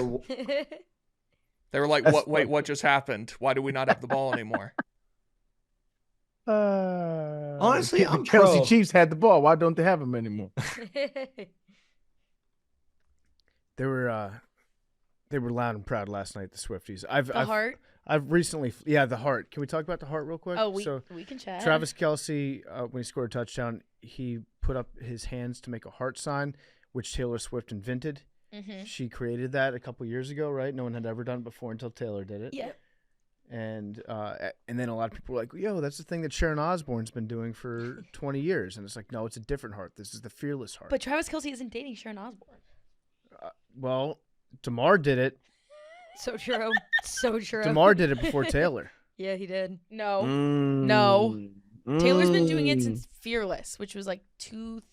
They were like, what just happened? Why do we not have the ball anymore? Honestly, I'm Kelsey Chiefs had the ball. Why don't they have him anymore? They were loud and proud last night. The Swifties. Heart. I've recently, the Heart. Can we talk about the Heart real quick? Oh, we can chat. Travis Kelce, when he scored a touchdown, he put up his hands to make a heart sign, which Taylor Swift invented. Mm-hmm. She created that a couple years ago, right? No one had ever done it before until Taylor did it. Yeah. And then a lot of people were like, yo, that's the thing that Sharon Osbourne's been doing for 20 years. And it's like, no, it's a different heart. This is the fearless heart. But Travis Kelce isn't dating Sharon Osbourne. Well, Damar did it. So true. So true. Damar did it before Taylor. Yeah, he did. No. No. Taylor's been doing it since Fearless, which was like 2000.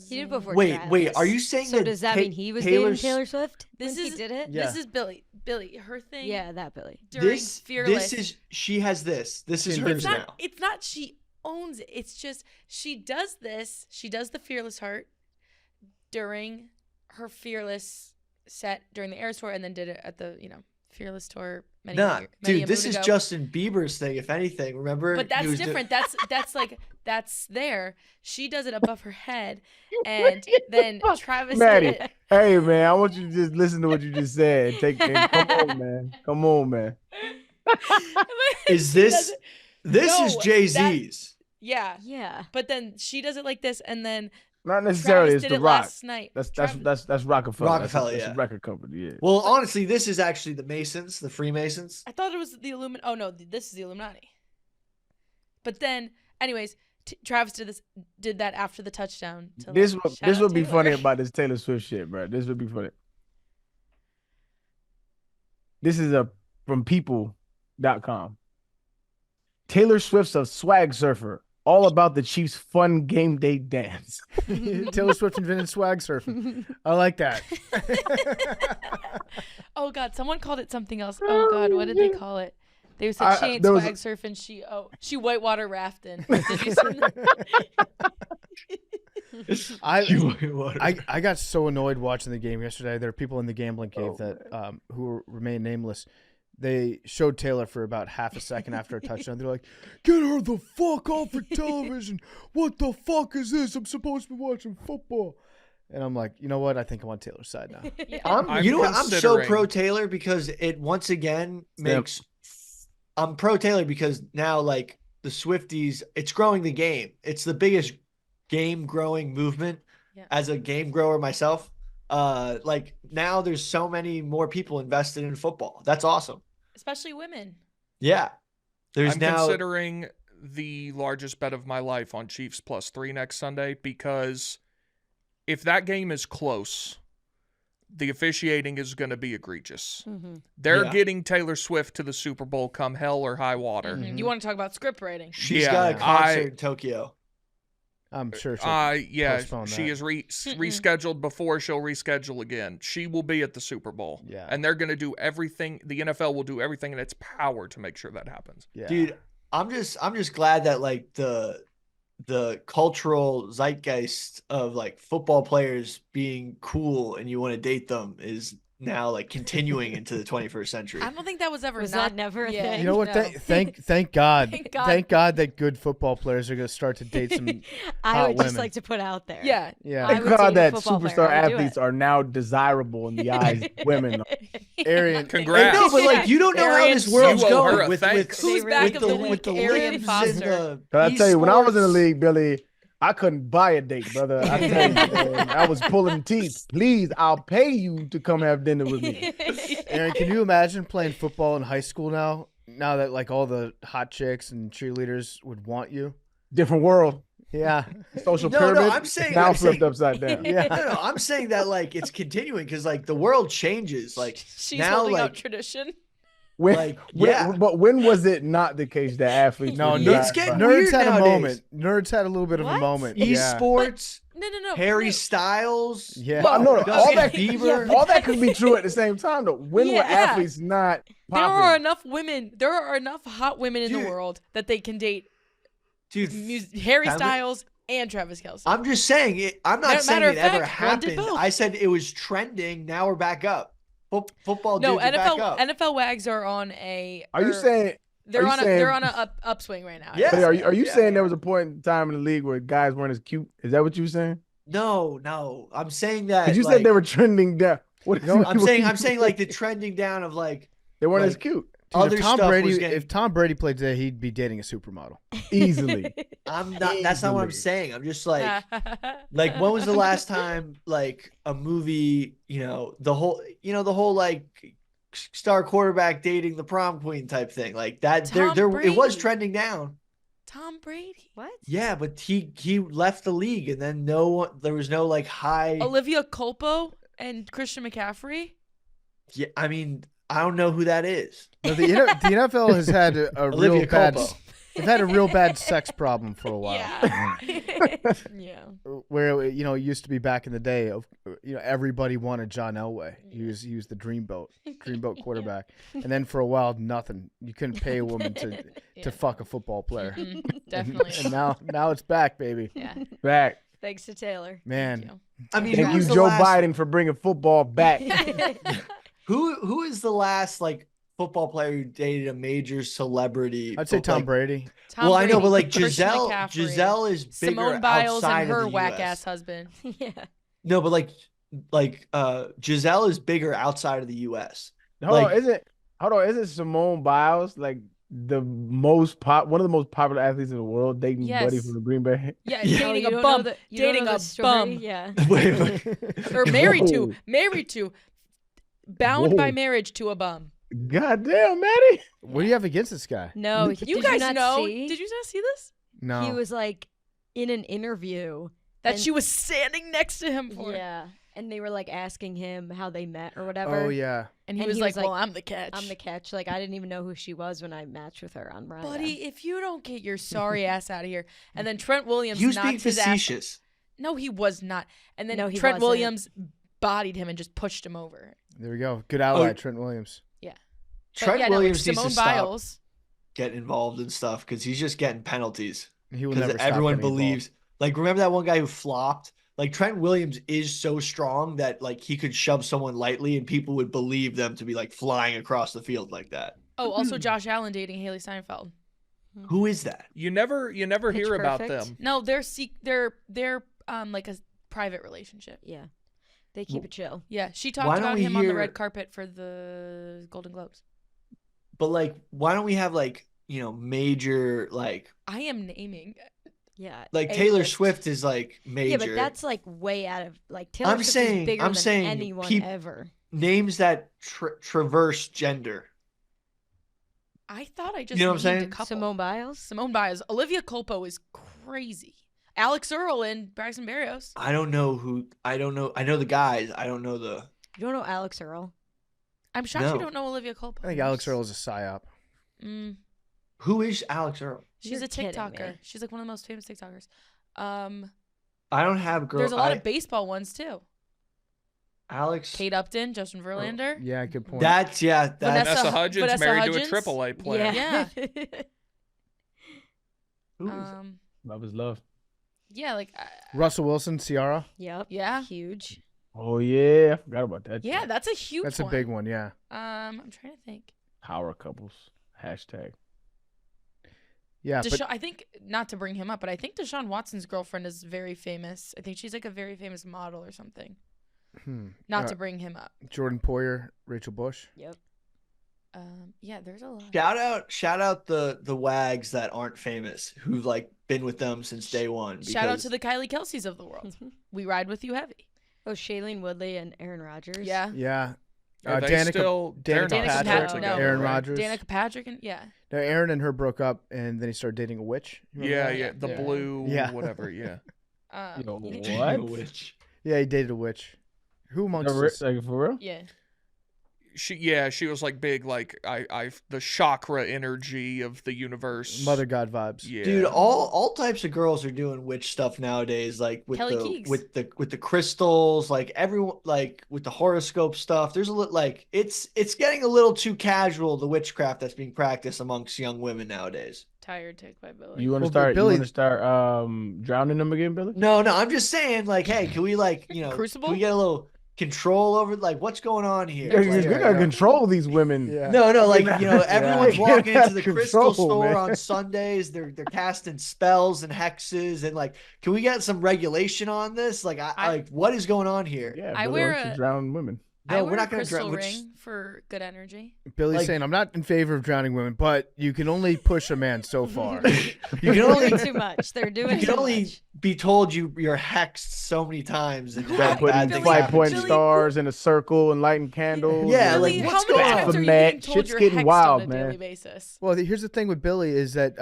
He did before Wait, Travis. are you saying so that does that mean he was dating Taylor Swift? He did it? Yeah. This is Billy. Her thing. Yeah, that Billy. During Fearless. She has this. This is hers now. It's not she owns it. It's just she does this. She does the Fearless Heart during her Fearless set during the Eras tour, and then did it at the Fearless tour. Dude, this is Justin Bieber's thing. If anything, remember? But that's different. That's there. She does it above her head, and then Travis Maddie, did it. Hey man, I want you to just listen to what you just said. Come on, man. Is this? This is Jay-Z's. Yeah. But then she does it like this, and then not necessarily. Travis it's did The it Rock. last night. That's Rockefeller. Rockefeller, that's a record company. Yeah. Well, honestly, this is actually the Masons, the Freemasons. I thought it was the Illuminati. Oh no, this is the Illuminati. But then, anyways, Travis did that after the touchdown. To, This like, would shout out be Taylor. funny about this Taylor Swift shit, bro. This would be funny. This is from people.com. Taylor Swift's a swag surfer, all about the Chiefs' fun game day dance. Taylor Swift invented swag surfing. I like that. Oh God, someone called it something else. Oh God, what did they call it? They said she ain't there was swag surfing. She whitewater rafting. Did you see that? I got so annoyed watching the game yesterday. There are people in the gambling cave who remain nameless. They showed Taylor for about half a second after a touchdown. They're like, "Get her the fuck off of television! What the fuck is this? I'm supposed to be watching football." And I'm like, you know what? I think I'm on Taylor's side now. You know what? I'm so pro Taylor because it once again makes. I'm pro Taylor because now, like, the Swifties, it's growing the game. It's the biggest game growing movement. As a game grower myself, like, now there's so many more people invested in football. That's awesome. Especially women. Yeah. I'm considering the largest bet of my life on Chiefs +3 next Sunday, because if that game is close, the officiating is going to be egregious. Mm-hmm. They're getting Taylor Swift to the Super Bowl come hell or high water. Mm-hmm. You want to talk about script writing? She's got a concert in Tokyo. I'm sure. She is rescheduled before she'll reschedule again. She will be at the Super Bowl. Yeah. And they're going to do everything. The NFL will do everything in its power to make sure that happens. Yeah. Dude, I'm just glad that, like, the cultural zeitgeist of, like, football players being cool and you want to date them is now, like, continuing into the 21st century. I don't think that was ever that never a thing? You know what? No. Thank God. Thank God that good football players are going to start to date some I would hot just women. like to put out there. Yeah. Yeah. I Thank would God date a that football player. superstar I would do athletes it. are now desirable in the eyes of women. Arian, Congrats. No, but, like, you don't know how this world's you owe her going a with thanks. Who's back of the week? with the Arian limbs Foster. and the Can I tell you, when I was in the esports. league, Billy, I couldn't buy a date, brother. I tell you, man, I was pulling teeth. Please, I'll pay you to come have dinner with me. Aaron, can you imagine playing football in high school now? Now that, like, all the hot chicks and cheerleaders would want you. Different world. Yeah. Social No, pyramid. I'm saying- now I'm flipped saying- upside down. Yeah. No, I'm saying that, like, it's continuing because, like, the world changes. Like, She's now, holding like, out tradition. But when was it not the case that athletes? No, were it's not- getting nerds weird had a nowadays. moment. Nerds had a little bit of a What? moment. Yeah. esports, No. Harry Styles. Yeah. But no, all Justin that Bieber. all that could be true at the same time, though. When were Yeah. athletes not There popping? are enough women. There are enough hot women in the Dude. world that they can date Dude, Harry Have we- Styles and Travis Kelce. I'm just saying it. I'm not saying Matter it of ever fact, one did happened. both. I said it was trending. Now we're back up. Football No, dudes are back up. NFL wags are on a. Are you saying? they're you on saying- they're on a upswing right now? Yeah. But are you Yeah. saying there was a point in time in the league where guys weren't as cute? Is that what you were saying? No. I'm saying that. Because you like, said they were trending down. What No, I'm saying like the trending down of, like, they weren't as like- cute. Dude, other if Tom stuff Brady, was getting. if Tom Brady played today, he'd be dating a supermodel. Easily. I'm not. That's not what I'm Easily. saying. I'm just like. Like, when was the last time, like, a movie, the whole like star quarterback dating the prom queen type thing, like that? Tom It was Brady. trending down. Tom Brady. What? Yeah, but he left the league, and then there was no, like, high. Olivia Culpo and Christian McCaffrey. Yeah, I mean, I don't know who that is. No, the NFL has had a Olivia real bad. Culpo. They've had a real bad sex problem for a while. Yeah. Yeah. Where it used to be back in the day of everybody wanted John Elway. He was the dreamboat quarterback. And then for a while nothing. You couldn't pay a woman to Yeah. fuck a football player. Mhm, definitely. And now it's back, baby. Yeah. Back. Thanks to Taylor. Man, I mean, Thank who you, was the Joe last- Biden, for bringing football back. Who is the last, like, football player who dated a major celebrity? I'd say Tom like, Brady. Tom Well, I know, Brady, but, like, Christian Giselle McCaffrey, is bigger Simone Biles outside and her of the whack US. ass husband. Yeah. No, but like Giselle is bigger outside of the U.S. Hold Like- on, isn't Simone Biles like one of the most popular athletes in the world, dating Buddy Yes. from the Green Bay? Yeah, Yeah. Oh, dating you a don't bum. know you don't Dating know a the story? bum. Yeah. Wait. Or married Whoa. to. Bound by Whoa. marriage to a bum. God damn, Maddie. What do you have against this guy? No, You did guys not know? see? Did you not see this? No. He was like in an interview. That And- she was standing next to him for. Yeah. And they were like asking him how they met or whatever. Oh yeah. And he And was he like, was well, like, I'm the catch. I'm the catch. Like, I didn't even know who she was when I matched with her on Raya. Buddy, if you don't get your sorry ass out of here. And then Trent Williams He was being knocked his ass. facetious. No, he was not. And then No, he Trent wasn't. Williams bodied him and just pushed him over. There we go. Good ally, Oh. Trent Williams. But Trent yeah, no, Williams needs Simone to stop Biles. getting involved in stuff because he's just getting penalties. He will Because never stop everyone getting believes. Like, remember that one guy who flopped? Like, Trent Williams is so strong that like he could shove someone lightly and people would believe them to be like flying across the field like that. Oh, also Josh Allen dating Haley Steinfeld. Who is that? You never Pitch hear about Perfect? them. No, they're like a private relationship. Yeah. They keep it chill. Yeah, she Why talked don't about we him on the hear- red carpet for the Golden Globes. But like, why don't we have like, you know, major like I am naming. Yeah. Taylor A-list. Swift is like major. Yeah, but that's like way out of like Taylor I'm Swift saying- is bigger I'm than saying anyone peop- ever. names that traverse gender. I thought I just You know what I'm named a saying? couple. Simone Biles. Simone Biles. Olivia Culpo is crazy. Alex Earl and Braxton Berrios. I don't know who. I don't know. I know the guys. I don't know the. You don't know Alex Earl? I'm shocked No. you don't know Olivia Culpo. I think Alex Earl is a psyop. Who is Alex Earl? She's You're a kidding TikToker. me. She's like one of the most famous TikTokers. I don't have girl. There's a lot of baseball ones too. Alex. Kate Upton, Justin Verlander. Yeah, good point. That's That's Vanessa Vanessa Hudgens married to a Hudgens? AAA player. Yeah. who is it? Love is love. Yeah, like Russell Wilson, Ciara. Yep. Yeah. Huge. Oh yeah, I forgot about that. yeah, shit. that's a huge That's one. a big one. Yeah. I'm trying to think. Power couples. Hashtag. Yeah. But I think not to bring him up, but I think Deshaun Watson's girlfriend is very famous. I think she's like a very famous model or something. Not to bring him up. Jordan Poyer, Rachel Bush. Yep. Yeah, there's a lot. Shout out the wags that aren't famous who've like been with them since day one. Shout out because- to the Kylie Kelseys of the world. We ride with you heavy. Oh, Shailene Woodley and Aaron Rodgers. Yeah. Yeah. Are they Danica, still? Danica they're not Patrick, still Patrick, together, Aaron right? Rodgers. Danica Patrick and yeah. No, Aaron and her broke up, and then he started dating a witch. You remember Yeah, that? yeah. The Yeah. blue, Yeah. whatever. Yeah. Yo, Yeah. what? Yeah, he dated a witch. Who amongst us? Like for real? Yeah. She was like big, like the chakra energy of the universe. Mother God vibes. Yeah. Dude, all types of girls are doing witch stuff nowadays, like with Kelly the Keegs. with the crystals, like everyone like with the horoscope stuff. There's a little like it's getting a little too casual, the witchcraft that's being practiced amongst young women nowadays. Tired tick by Billy. You want Well, to but start? Billy- You want to start drowning them again, Billy? No, I'm just saying, like, hey, can we like, you know, Crucible? can we get a little control over like what's going on here? You Like, gotta control these women. Yeah. No, like you know, everyone's Yeah. walking into the crystal Control, store man. on Sundays. They're casting spells and hexes, and like, can we get some regulation on this? Like, I like, what is going on here? Yeah, I Billy wear wants to a- drown women. I No, wear we're a not gonna crystal drown- ring for good energy. Billy's Like- saying, I'm not in favor of drowning women, but you can only push a man so far. You can They're only doing too much. They're doing you too can only much. be told you're hexed so many times, and Start bad putting things five happen. point Billy- stars in a circle and lighting candles. Yeah, and- like, Billy, what's how many going on? times are you Man, getting told shit's you're getting hexed wild, on a daily man. basis? Well, here's the thing with Billy is that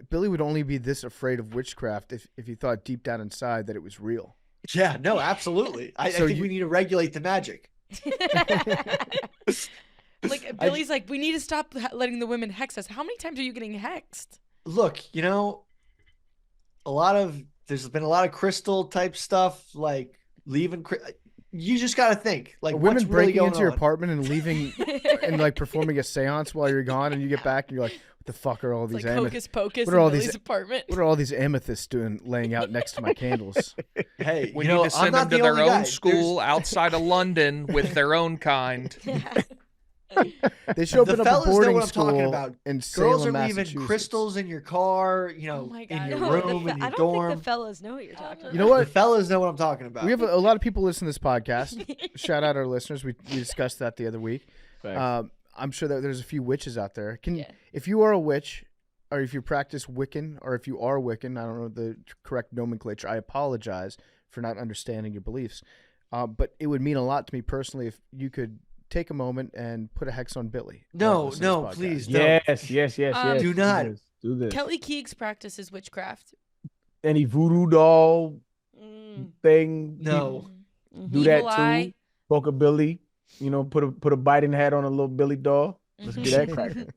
Billy would only be this afraid of witchcraft if he thought deep down inside that it was real. Yeah, no, absolutely. I So think you- we need to regulate the magic. Like Billy's like, we need to stop letting the women hex us. How many times are you getting hexed? Look, you know, there's been a lot of crystal type stuff, like leaving. You just got to think, like, Women what's really breaking going into your on? apartment and leaving and like performing a seance while you're gone, and you get back and you're like, what the fuck are all It's these like amethysts? hocus pocus what in are all Billy's these- apartment. What are all these amethysts doing laying out next to my candles? Hey, We you need know, to I'm send not them to the their only own guy. school outside of London with their own kind. They should The open up a fellas know boarding what I'm talking school about. in Girls Salem, are leaving Massachusetts. crystals in your car, you know, Oh my in God. your No, room, in I your don't dorm. think the fellas know what you're talking about. You know The what? fellas know what I'm talking about. We have a lot of people listen to this podcast. Shout out our listeners. We discussed that the other week. Facts. I'm sure that there's a few witches out there. Yeah. If you are a witch, or if you practice Wiccan, or if you are Wiccan, I don't know the correct nomenclature. I apologize for not understanding your beliefs. But it would mean a lot to me personally if you could take a moment and put a hex on Billy. No, listen to no, this podcast. please. No. Yes. Um, Do not. Do this. Kelly Keegs practices witchcraft. any voodoo doll Mm. thing? No. Mhm. Do Evil that too. eye. Poke a Billy. Put a biting hat on a little Billy doll. Let's get that cracking.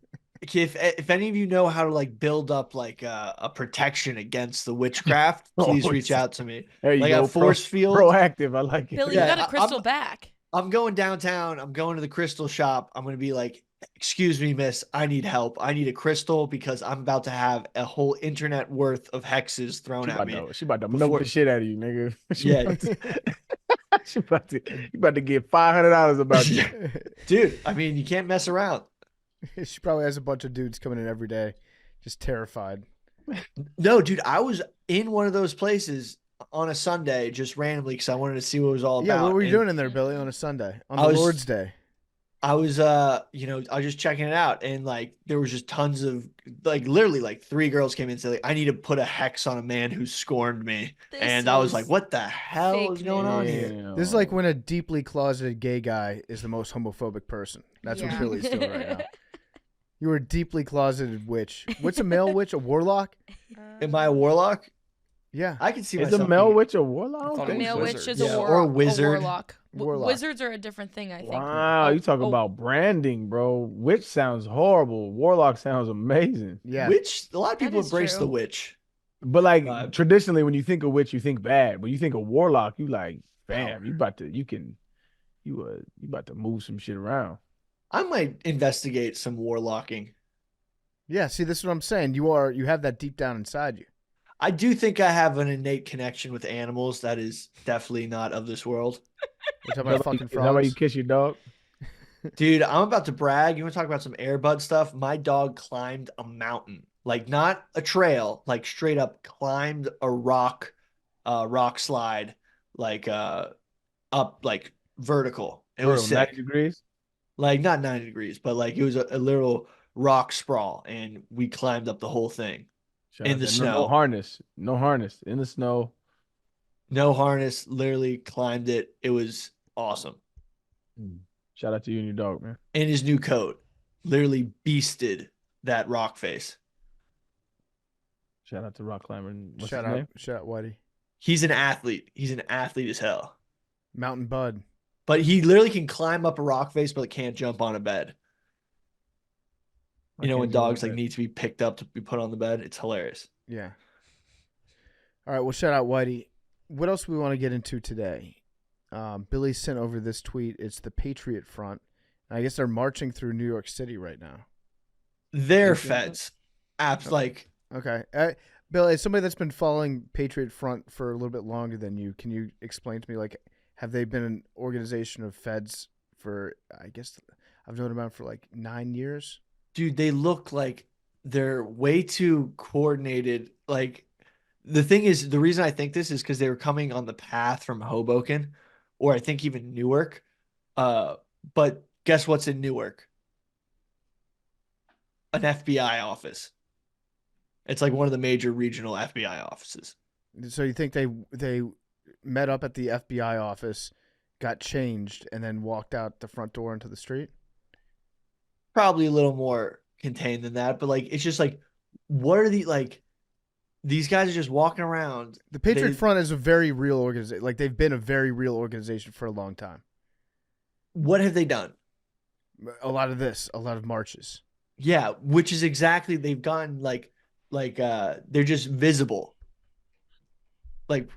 If any of you know how to like build up like a protection against the witchcraft, please Oh, reach out to me. There you Like go. a force field. Proactive. I like it. Billy, Yeah, you got a I'm- crystal back. I'm going downtown. I'm going to the crystal shop. I'm going to be like, excuse me, miss, I need help. I need a crystal because I'm about to have a whole internet worth of hexes thrown She at about, me. she about to before- milk the shit out of you, nigga. Yeah. You about to get $500 about you. Dude, I mean, you can't mess around. She probably has a bunch of dudes coming in every day, just terrified. No, dude, I was in one of those places on a Sunday just randomly because I wanted to see what it was all Yeah, about. what were you And doing in there, Billy, on a Sunday? On I the was- Lord's Day? I was I was just checking it out, and like there was just tons of like literally like 3 girls came in and said like, I need to put a hex on a man who scorned me. This And I was is like, what the hell fake is going on here? Damn. This is like when a deeply closeted gay guy is the most homophobic person. That's what Yeah. Billy's doing right now. You were a deeply closeted witch. What's a male witch? A warlock? Am I a warlock? Yeah. I can see Is myself a male being- witch a warlock? I don't thought it think was male so. witch wizards. is Yeah, a, or wizard. wizard. Warlock. Wizards are a different thing, I think. Wow, you talk Oh, about branding, bro. Witch sounds horrible. Warlock sounds amazing. Yeah. Witch. A lot of That people is embrace true. the witch. But like Vibe. traditionally, when you think of witch, you think bad. When you think of warlock, you like, bam, you about to move some shit around. I might investigate some warlocking. Yeah, see, this is what I'm saying. You have that deep down inside you. I do think I have an innate connection with animals that is definitely not of this world. We're talking about fucking Is that why you frogs. kiss your dog? Dude, I'm about to brag. You want to talk about some Airbud stuff? My dog climbed a mountain. Like not a trail, like straight up climbed a rock slide, like up like vertical. It was Vertical, 90 sick. degrees. Like not 90 degrees, but like it was a little rock sprawl, and we climbed up the whole thing. Shout In out the to- snow. No harness in the snow. No harness, literally climbed it. It was awesome. Shout out to you and your dog, man. In his new coat, literally beasted that rock face. Shout out to rock climber. What's Shout his out, name? Whitey. He's an athlete. He's an athlete as hell. Mountain Bud. But he literally can climb up a rock face, but can't jump on a bed. I You know, can't when do dogs that. like need to be picked up to be put on the bed, it's hilarious. Yeah. All right. Well, shout out Whitey. What else do we want to get into today? Billy sent over this tweet. It's the Patriot Front. I guess they're marching through New York City right now. They're Okay. feds. Apps like Okay. Billy, as somebody that's been following Patriot Front for a little bit longer than you, can you explain to me, like, have they been an organization of feds for, I guess, I've known about for like 9 years? dude, they look like they're way too coordinated. Like the thing is, the reason I think this is because they were coming on the path from Hoboken, or I think even Newark. But guess what's in Newark? An FBI office. It's like one of the major regional FBI offices. So you think they met up at the FBI office, got changed, and then walked out the front door into the street? Probably a little more contained than that, but like it's just like, what are the like? These guys are just walking around. The Patriot They- Front is a very real organization. Like, they've been a very real organization for a long time. What have they done? A lot of marches. Yeah, which is exactly they've gotten like they're just visible. Like,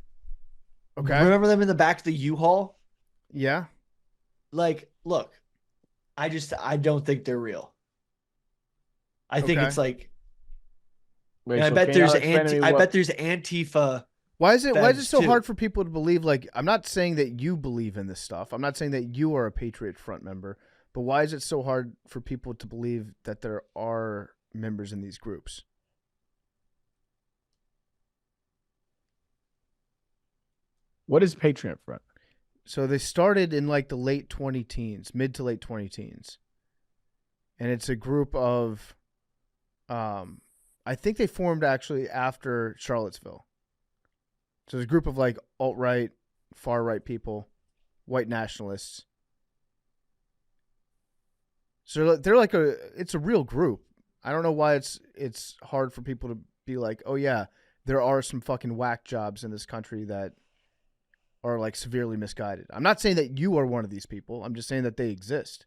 Okay. remember them in the back of the U-Haul? Yeah. Like, look, I don't think they're real. I think Okay. it's like, Wait, and I so bet can y'all there's explain to me what- there's Antifa. Why is it Feds, so too. hard for people to believe? Like, I'm not saying that you believe in this stuff. I'm not saying that you are a Patriot Front member, but why is it so hard for people to believe that there are members in these groups? What is Patriot Front? So they started in like the late 20 teens, mid to late 20 teens. And it's a group of, I think they formed actually after Charlottesville. So it's a group of like alt-right, far-right people, white nationalists. So they're like it's a real group. I don't know why it's hard for people to be like, oh yeah, there are some fucking whack jobs in this country that are like severely misguided. I'm not saying that you are one of these people. I'm just saying that they exist.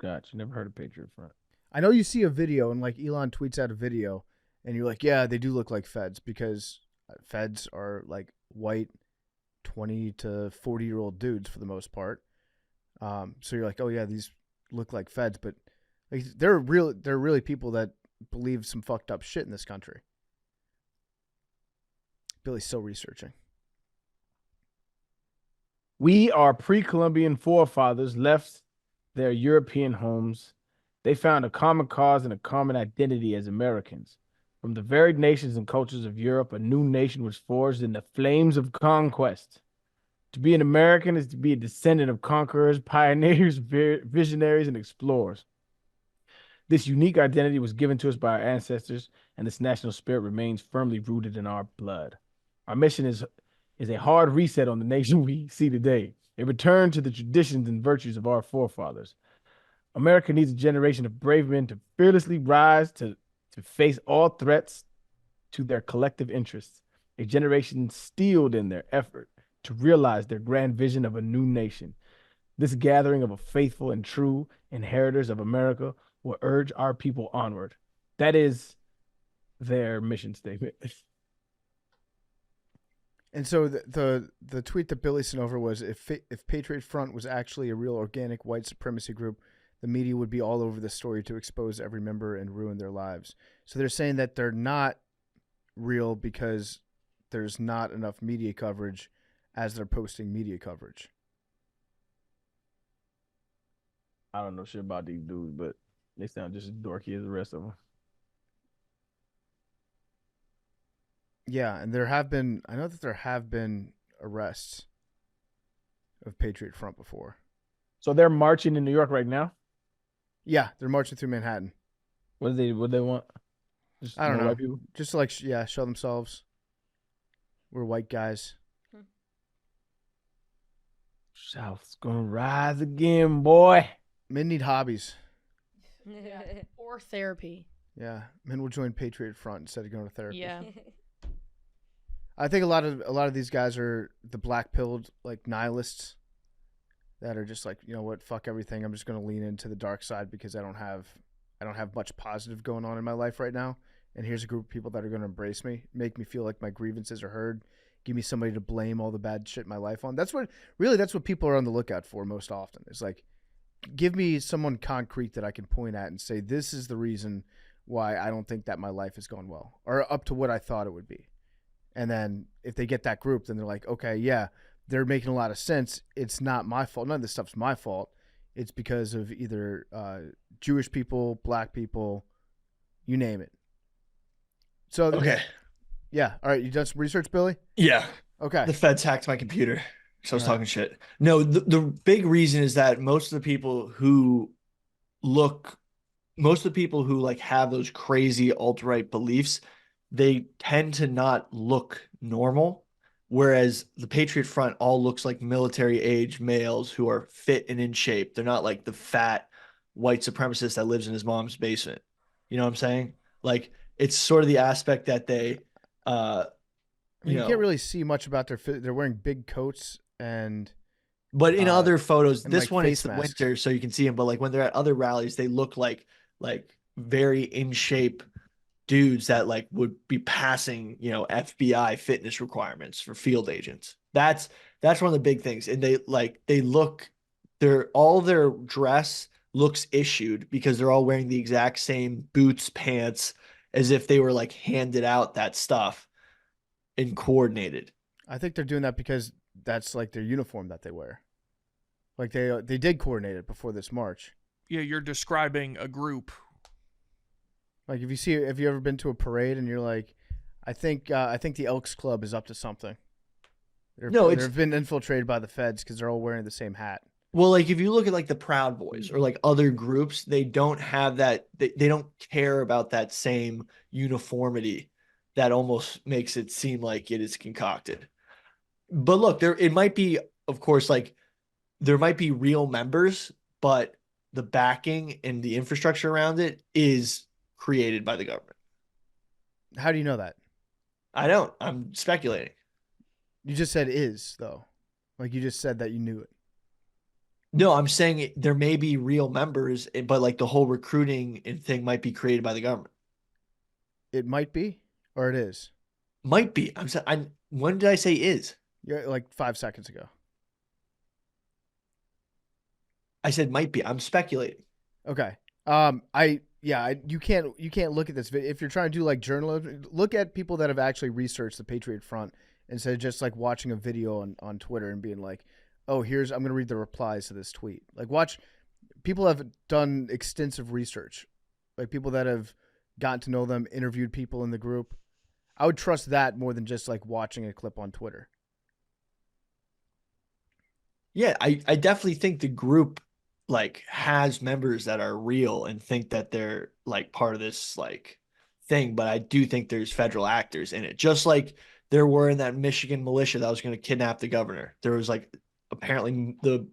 Gotcha. Never heard of Patriot Front. I know you see a video and like Elon tweets out a video and you're like, yeah, they do look like feds because feds are like white 20 to 40-year-old dudes for the most part. So you're like, oh yeah, these look like feds, but like they're really people that believe some fucked up shit in this country. Billy's still researching. We, our pre-Columbian forefathers, left their European homes. They found a common cause and a common identity as Americans. From the varied nations and cultures of Europe, a new nation was forged in the flames of conquest. To be an American is to be a descendant of conquerors, pioneers, visionaries, and explorers. This unique identity was given to us by our ancestors, and this national spirit remains firmly rooted in our blood. Our mission is a hard reset on the nation we see today, a return to the traditions and virtues of our forefathers. America needs a generation of brave men to fearlessly rise to face all threats to their collective interests, a generation steeled in their effort to realize their grand vision of a new nation. This gathering of a faithful and true inheritors of America will urge our people onward. That is their mission statement. And so the tweet that Billy sent over was, if Patriot Front was actually a real organic white supremacy group, the media would be all over the story to expose every member and ruin their lives. So they're saying that they're not real because there's not enough media coverage as they're posting media coverage. I don't know shit about these dudes, but they sound just as dorky as the rest of them. Yeah, and I know that there have been arrests of Patriot Front before. So they're marching in New York right now? Yeah, they're marching through Manhattan. What do they want? Just I don't know. white people? Just to like, show themselves. We're white guys. South's gonna rise again, boy. Men need hobbies. Yeah. Or therapy. Yeah, men will join Patriot Front instead of going to therapy. Yeah. I think a lot of these guys are the black-pilled like nihilists that are just like, you know what, fuck everything. I'm just going to lean into the dark side because I don't have much positive going on in my life right now. And here's a group of people that are going to embrace me, make me feel like my grievances are heard, give me somebody to blame all the bad shit in my life on. That's what people are on the lookout for most often. It's like, give me someone concrete that I can point at and say, this is the reason why I don't think that my life is going well, or up to what I thought it would be. And then if they get that group, then they're like, okay, yeah, they're making a lot of sense. It's not my fault. None of this stuff's my fault. It's because of either Jewish people, black people, you name it. So Okay. Yeah. All right. You done some research, Billy? Yeah. Okay. The feds hacked my computer. So I was All right. talking shit. No, the big reason is that most of the people who like have those crazy alt-right beliefs, they tend to not look normal. Whereas the Patriot Front all looks like military age males who are fit and in shape. They're not like the fat white supremacist that lives in his mom's basement. You know what I'm saying? Like, it's sort of the aspect that they, You can't really see much about their fit. They're wearing big coats and. But in other photos, and this like one face it's the masks. winter, so you can see them. But like when they're at other rallies, they look like very in shape dudes that like would be passing, FBI fitness requirements for field agents. That's one of the big things. And all their dress looks issued because they're all wearing the exact same boots, pants, as if they were like handed out that stuff and coordinated. I think they're doing that because that's like their uniform that they wear. Like they did coordinate it before this march. Yeah, you're describing a group. Like have you ever been to a parade and you're like, I think the Elks Club is up to something. They've been infiltrated by the feds because they're all wearing the same hat. Well, like if you look at like the Proud Boys or like other groups, they don't have that. They don't care about that same uniformity that almost makes it seem like it is concocted. But look, it might be, of course, like there might be real members, but the backing and the infrastructure around it is created by the government. How do you know that? I don't. I'm speculating. You just said is though, like you just said that you knew it. No, I'm saying there may be real members, but like the whole recruiting and thing might be created by the government. It might be, or it is. Might be. When did I say is? Yeah, like 5 seconds ago. I said might be. I'm speculating. Okay. You can't look at this video if you're trying to do like journalism. Look at people that have actually researched the Patriot Front instead of just like watching a video on Twitter and being like, oh, I'm going to read the replies to this tweet. Like watch people have done extensive research, like people that have gotten to know them, interviewed people in the group. I would trust that more than just like watching a clip on Twitter. Yeah, I definitely think the group like has members that are real and think that they're like part of this like thing, but I do think there's federal actors in it. Just like there were in that Michigan militia that was going to kidnap the governor. There was like apparently the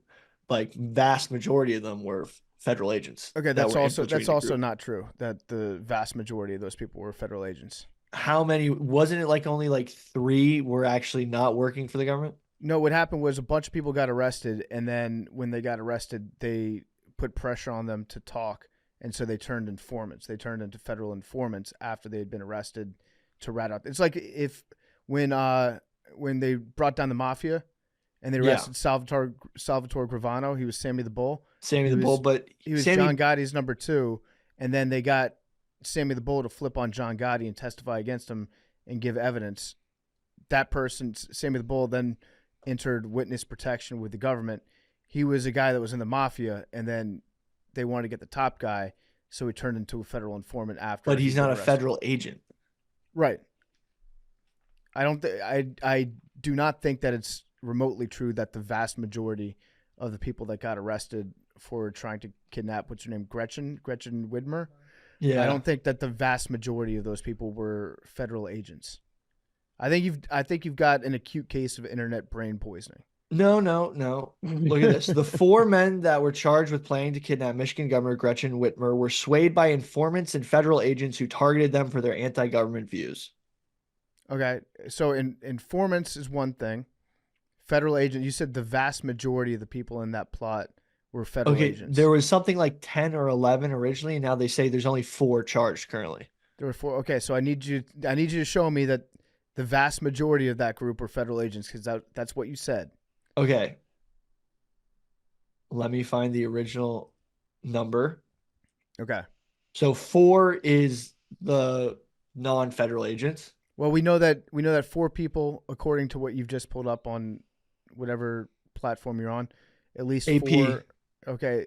like vast majority of them were federal agents. Okay, that that's were also infiltrating the group. not true. That the vast majority of those people were federal agents. How many wasn't it like only like 3 were actually not working for the government? No, what happened was a bunch of people got arrested, and then when they got arrested, they put pressure on them to talk, and so they turned informants. They turned into federal informants after they had been arrested to rat out. It's like if when they brought down the mafia and they arrested Salvatore Gravano, he was Sammy the Bull. Sammy the Bull, but he was John Gotti's number 2, and then they got Sammy the Bull to flip on John Gotti and testify against him and give evidence. That person, Sammy the Bull, then entered witness protection with the government. He was a guy that was in the mafia, and then they wanted to get the top guy, so he turned into a federal informant after. But he's not a federal agent, right? I do not think that it's remotely true that the vast majority of the people that got arrested for trying to kidnap, what's her name, Gretchen Whitmer. Yeah, I don't think that the vast majority of those people were federal agents. I think you've got an acute case of internet brain poisoning. No. Look at this. The 4 men that were charged with planning to kidnap Michigan Governor Gretchen Whitmer were swayed by informants and federal agents who targeted them for their anti-government views. Okay, so informants is one thing. Federal agent, you said the vast majority of the people in that plot were federal agents. There was something like 10 or 11 originally, and now they say there's only 4 charged currently. There were 4. Okay, so I need you to show me that the vast majority of that group were federal agents, because that's what you said. Okay. Let me find the original number. Okay. So 4 is the non-federal agents. Well, we know that 4 people, according to what you've just pulled up on whatever platform you're on, at least AP. 4. Okay,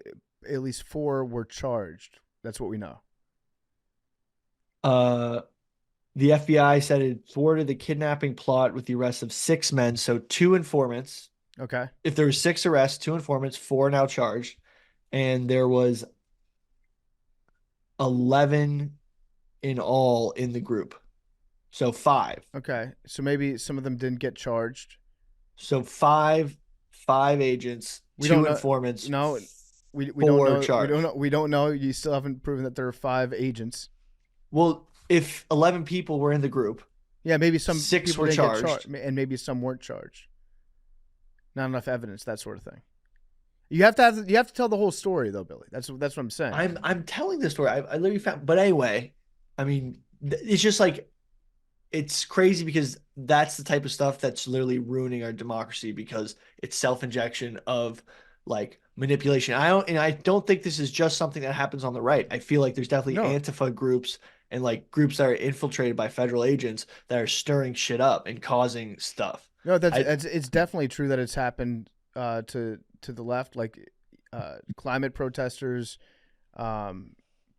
at least 4 were charged. That's what we know. The FBI said it thwarted the kidnapping plot with the arrest of 6 men, so 2 informants. Okay. If there were 6 arrests, 2 informants, 4 now charged, and there was 11 in all in the group. So 5. Okay. So maybe some of them didn't get charged. So 5 agents, 2 informants. No, we don't know. Charged. We don't know. You still haven't proven that there are 5 agents. Well, if 11 people were in the group, yeah, maybe some 6 people were didn't get charged, and maybe some weren't charged. Not enough evidence, that sort of thing. You have to tell the whole story, though, Billy. That's what I'm saying. I'm telling this story. I literally found, but anyway, I mean, it's just like, it's crazy because that's the type of stuff that's literally ruining our democracy, because it's self-injection of like manipulation. I don't think this is just something that happens on the right. I feel like there's definitely Antifa groups and like groups that are infiltrated by federal agents that are stirring shit up and causing stuff. No, it's definitely true that it's happened to the left, like climate protesters,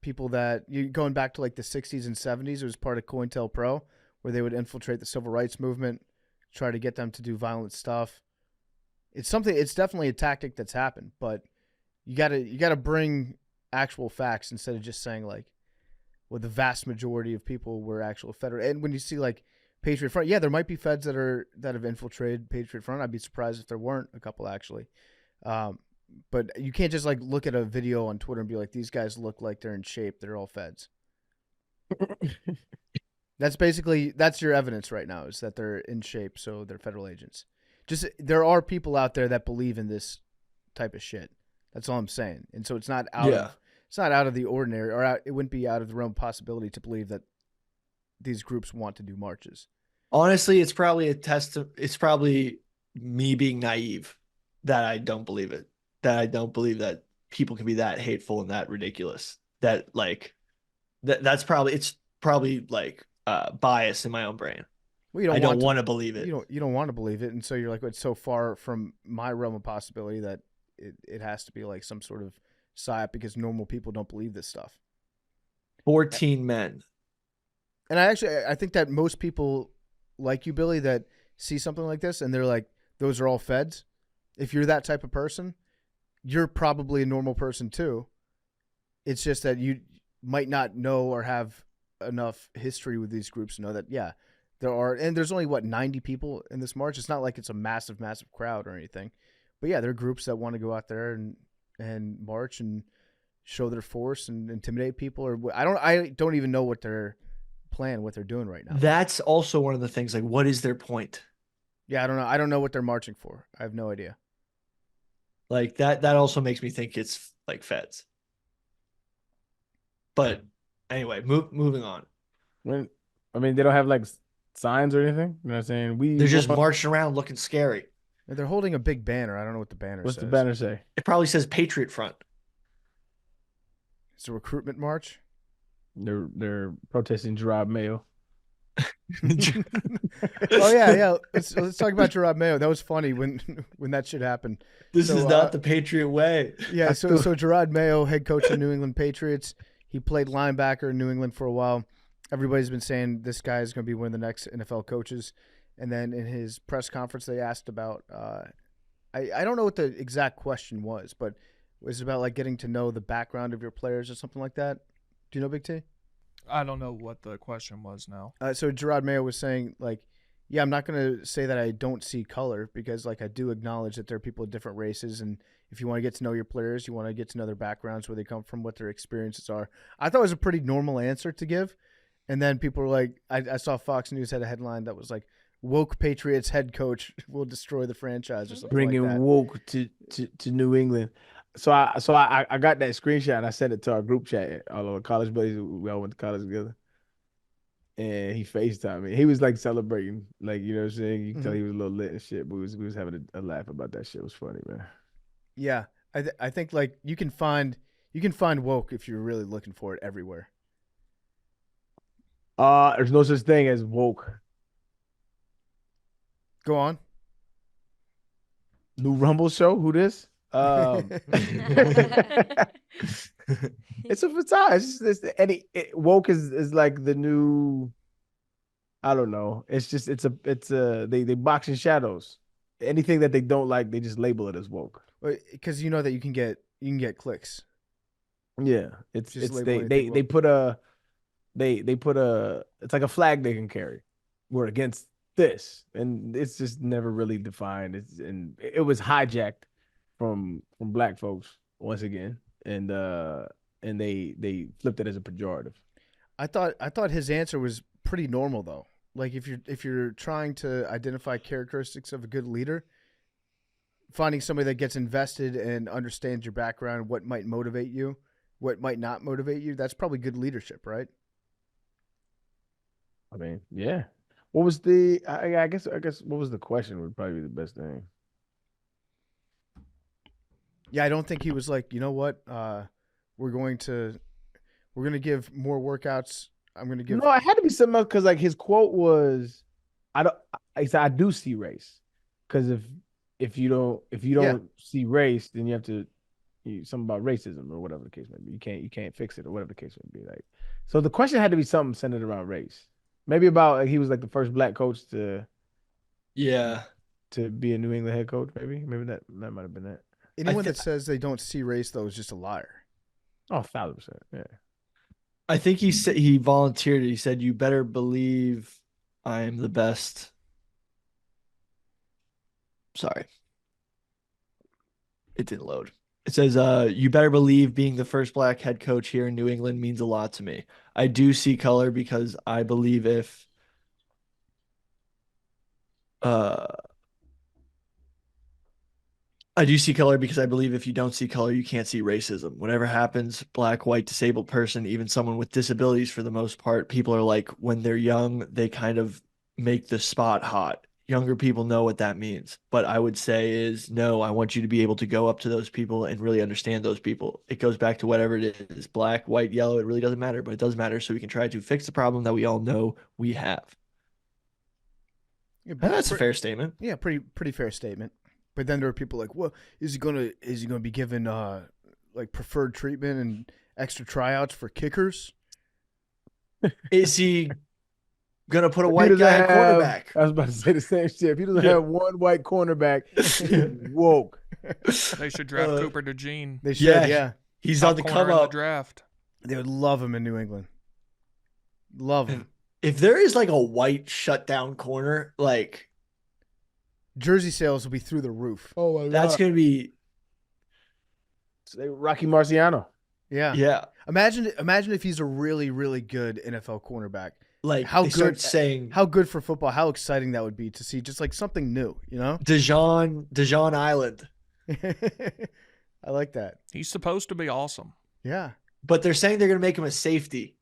people that going back to like the 60s and 70s. It was part of COINTELPRO, where they would infiltrate the civil rights movement, try to get them to do violent stuff. It's definitely a tactic that's happened, but you gotta bring actual facts instead of just saying like, well, the vast majority of people were actual federal. And when you see like Patriot Front, yeah, there might be feds that have infiltrated Patriot Front. I'd be surprised if there weren't a couple actually. But you can't just like look at a video on Twitter and be like, these guys look like they're in shape. They're all feds. That's your evidence right now, is that they're in shape, so they're federal agents. Just there are people out there that believe in this type of shit. That's all I'm saying. And so it's not out of the ordinary, or it wouldn't be out of the realm of possibility to believe that these groups want to do marches. Honestly, it's probably it's probably me being naive that I don't believe it. That I don't believe that people can be that hateful and that ridiculous. That like it's probably like bias in my own brain. Well, I don't want to believe it. You don't want to believe it, and so you're like, it's so far from my realm of possibility that it has to be like some sort of psyop, because normal people don't believe this stuff. 14 men. And I think that most people like you, Billy, that see something like this and they're like, those are all feds. If you're that type of person, you're probably a normal person too. It's just that you might not know or have enough history with these groups to know that, yeah, there are, and there's only 90 people in this march. It's not like it's a massive crowd or anything, but yeah, there are groups that want to go out there and march and show their force and intimidate people, or I don't even know what their plan, what they're doing right now. That's also one of the things, like, what is their point? Yeah, I don't know. I don't know what they're marching for. I have no idea. Like that also makes me think it's like feds. But anyway, moving on. They don't have like signs or anything. You know what I'm saying? They're just marching around looking scary. They're holding a big banner. I don't know what the banner says. What's the banner say? It probably says Patriot Front. It's a recruitment march. They're protesting Jerod Mayo. Oh yeah. Let's talk about Jerod Mayo. That was funny when that shit happened. This is not the Patriot way. Yeah. So Jerod Mayo, head coach of New England Patriots, he played linebacker in New England for a while. Everybody's been saying this guy is going to be one of the next NFL coaches. And then in his press conference, they asked about I don't know what the exact question was, but it was about like getting to know the background of your players or something like that. Do you know, Big T? I don't know what the question was now. So Jerod Mayo was saying, like, yeah, I'm not going to say that I don't see color, because, like, I do acknowledge that there are people of different races, and if you want to get to know your players, you want to get to know their backgrounds, where they come from, what their experiences are. I thought it was a pretty normal answer to give, and then people were like, I saw Fox News had a headline that was like, woke Patriots head coach will destroy the franchise or something Bringing like that. Woke to New England. So I got that screenshot and I sent it to our group chat. All our college buddies, we all went to college together. And he FaceTimed me. He was like celebrating, like, you know what I'm saying? You can tell he was a little lit and shit, but we was having a laugh about that shit. It was funny, man. Yeah, I think like you can find woke if you're really looking for it everywhere. There's no such thing as woke. Go on. New Rumble show? Who this? It's a facade. Woke is like the new, I don't know. It's they box in shadows. Anything that they don't like, they just label it as woke. Because you know that you can get clicks. Yeah, they put a it's like a flag they can carry. We're against this, and it's just never really defined. It was hijacked from black folks once again, and they flipped it as a pejorative. I thought his answer was pretty normal though. Like if you're trying to identify characteristics of a good leader, finding somebody that gets invested and understands your background, what might motivate you, what might not motivate you, that's probably good leadership, right? I mean, yeah. What was the? I guess what was the question would probably be the best thing. Yeah, I don't think he was like, you know what, we're going to give more workouts. I'm going to give. No, it had to be something else, because like his quote was, I said I do see race, because if you don't see race, then you have to something about racism or whatever the case may be. You can't fix it or whatever the case may be. Like, so the question had to be something centered around race. Maybe about like, he was like the first black coach to be a New England head coach. Maybe that might have been that. Anyone that says they don't see race though is just a liar. Oh, 1,000%. Yeah. I think he said he volunteered. He said, "You better believe I am the best." Sorry, it didn't load. It says, "You better believe being the first black head coach here in New England means a lot to me. I do see color because I believe if uh I do see color because I believe if you don't see color, you can't see racism. Whatever happens, black, white, disabled person, even someone with disabilities, for the most part, people are like, when they're young, they kind of make the spot hot. Younger people know what that means. But I would say is no, I want you to be able to go up to those people and really understand those people. It goes back to whatever it is, black, white, yellow, it really doesn't matter, but it does matter so we can try to fix the problem that we all know we have. Yeah, And that's a fair statement. Yeah, pretty fair statement. But then there are people like, well, is he gonna be given like preferred treatment and extra tryouts for kickers? Is he gonna put a If he white doesn't guy at have- quarterback? I was about to say the same shit. If he doesn't Yeah. have one white cornerback, he's woke. They should draft Cooper DeJean. They should, Yeah. yeah. He's Top on the corner come in the up. draft. They would love him in New England. Love him. If there is like a white shutdown corner, like Jersey sales will be through the roof. Oh my that's gonna be Rocky Marciano. Yeah. yeah. Imagine if he's a really, really good NFL cornerback. Like How they good- start saying How good for football. How exciting that would be to see just like something new, you know? Dijon Island. I like that. He's supposed to be awesome. Yeah. But they're saying they're gonna make him a safety.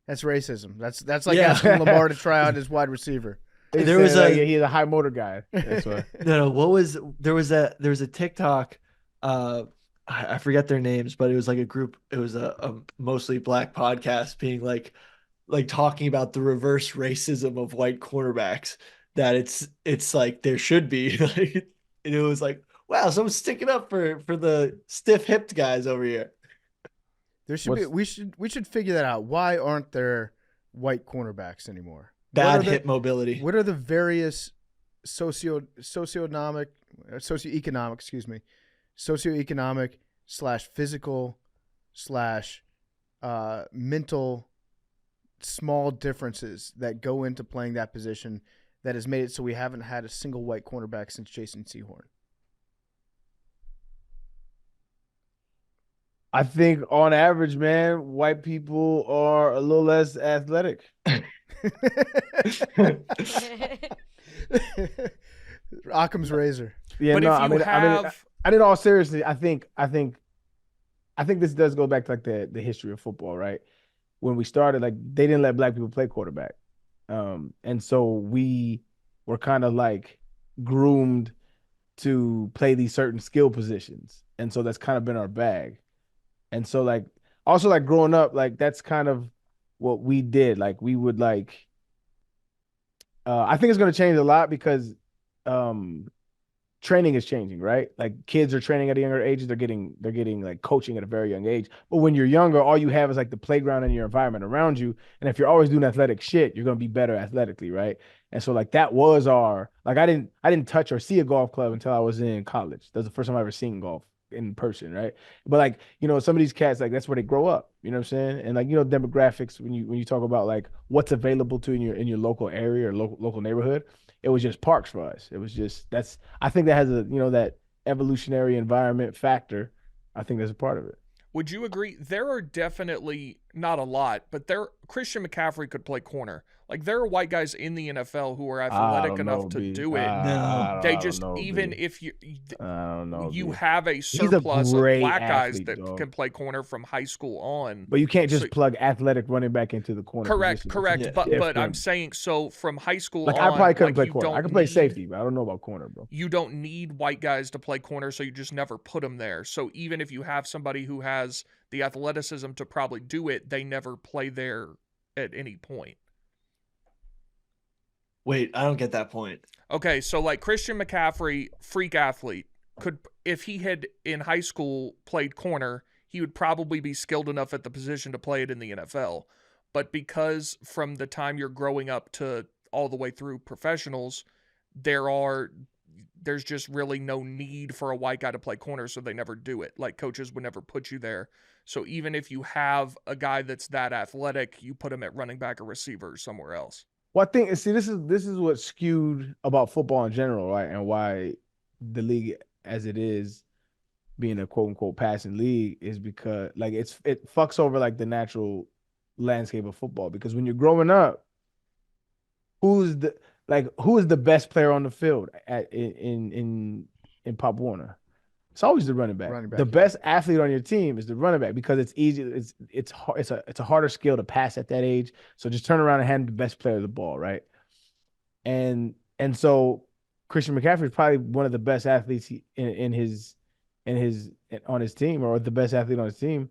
That's racism. That's like Yeah. asking Lamar to try out as wide receiver. They There said, was like, a- he's a high motor guy. That's why. No, there was a TikTok, I forget their names, but it was like a group, it was a mostly black podcast being like talking about the reverse racism of white cornerbacks, that it's like there should be. Like, and it was like, wow, someone's sticking up for the stiff hipped guys over here. There should be we should figure that out. Why aren't there white cornerbacks anymore? Bad hip mobility. What are the various socioeconomic / physical / mental small differences that go into playing that position that has made it so we haven't had a single white cornerback since Jason Sehorn? I think on average, man, white people are a little less athletic. Occam's razor. Yeah, But no, if you have, in all seriousness, I think this does go back to like the history of football, right? When we started, like they didn't let black people play quarterback, and so we were kind of like groomed to play these certain skill positions, and so that's kind of been our bag. And so like also like growing up, like that's kind of what we did. Like we would like I think it's gonna change a lot because training is changing, right? Like kids are training at a younger ages, they're getting like coaching at a very young age. But when you're younger, all you have is like the playground and your environment around you. And if you're always doing athletic shit, you're gonna be better athletically, right? And so like that was our like I didn't touch or see a golf club until I was in college. That's the first time I ever seen golf in person, right? But like, you know, some of these cats, like that's where they grow up, you know what I'm saying? And like, you know, demographics, when you talk about like what's available to in your local area or local neighborhood, it was just parks for us. It was just I think that has a, you know, that evolutionary environment factor. I think that's a part of it. would you agree? There are definitely not a lot, but Christian McCaffrey could play corner. Like there are white guys in the NFL who are athletic enough to do it. They just even if you I don't know, you B. have a surplus of great black guys athlete, that dog. can play corner from high school on. But you can't just So- plug athletic running back into the corner. Correct. position. It's But I'm different. saying so from high school Like on. I probably couldn't like, play you corner. don't I could play need- safety, but I don't know about corner, bro. You don't need white guys to play corner, so you just never put them there. So even if you have somebody who has the athleticism to probably do it, they never play there at any point. Wait, I don't get that point. Okay, so like Christian McCaffrey, freak athlete, could if he had in high school played corner, he would probably be skilled enough at the position to play it in the NFL. But because from the time you're growing up to all the way through professionals, there's just really no need for a white guy to play corner, so they never do it. Like coaches would never put you there. So even if you have a guy that's that athletic, you put him at running back or receiver or somewhere else. Well, I think see this is what skewed about football in general, right? And why the league as it is being a quote unquote passing league is because like it fucks over like the natural landscape of football because when you're growing up, who is the best player on the field in Pop Warner? It's always the running back. Running back, The yeah. best athlete on your team is the running back because it's easy. It's a harder skill to pass at that age. So just turn around and hand the best player the ball, right? And so Christian McCaffrey is probably one of the best athletes on his team, or the best athlete on his team.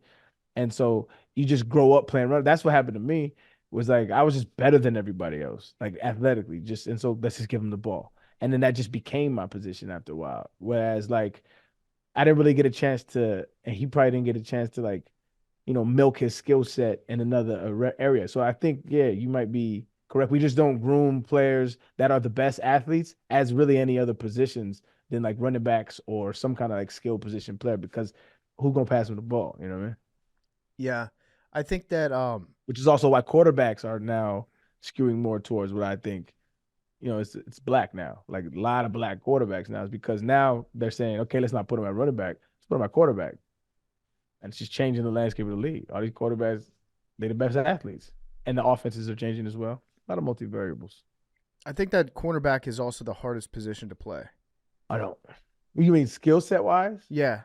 And so you just grow up playing run. That's what happened to me. Was like I was just better than everybody else, like athletically. And so let's just give him the ball. And then that just became my position after a while. Whereas like I didn't really get a chance to, and he probably didn't get a chance to like, milk his skill set in another area. So I think, yeah, you might be correct. We just don't groom players that are the best athletes as really any other positions than like running backs or some kind of like skill position player because who gonna pass him the ball? You know what I mean? Yeah. I think that Which is also why quarterbacks are now skewing more towards what I think, it's black now. Like a lot of black quarterbacks now is because now they're saying, okay, let's not put him at running back, let's put him at quarterback. And it's just changing the landscape of the league. All these quarterbacks, they're the best athletes. And the offenses are changing as well. A lot of multivariables. I think that cornerback is also the hardest position to play. I don't. You mean skill set wise? Yeah.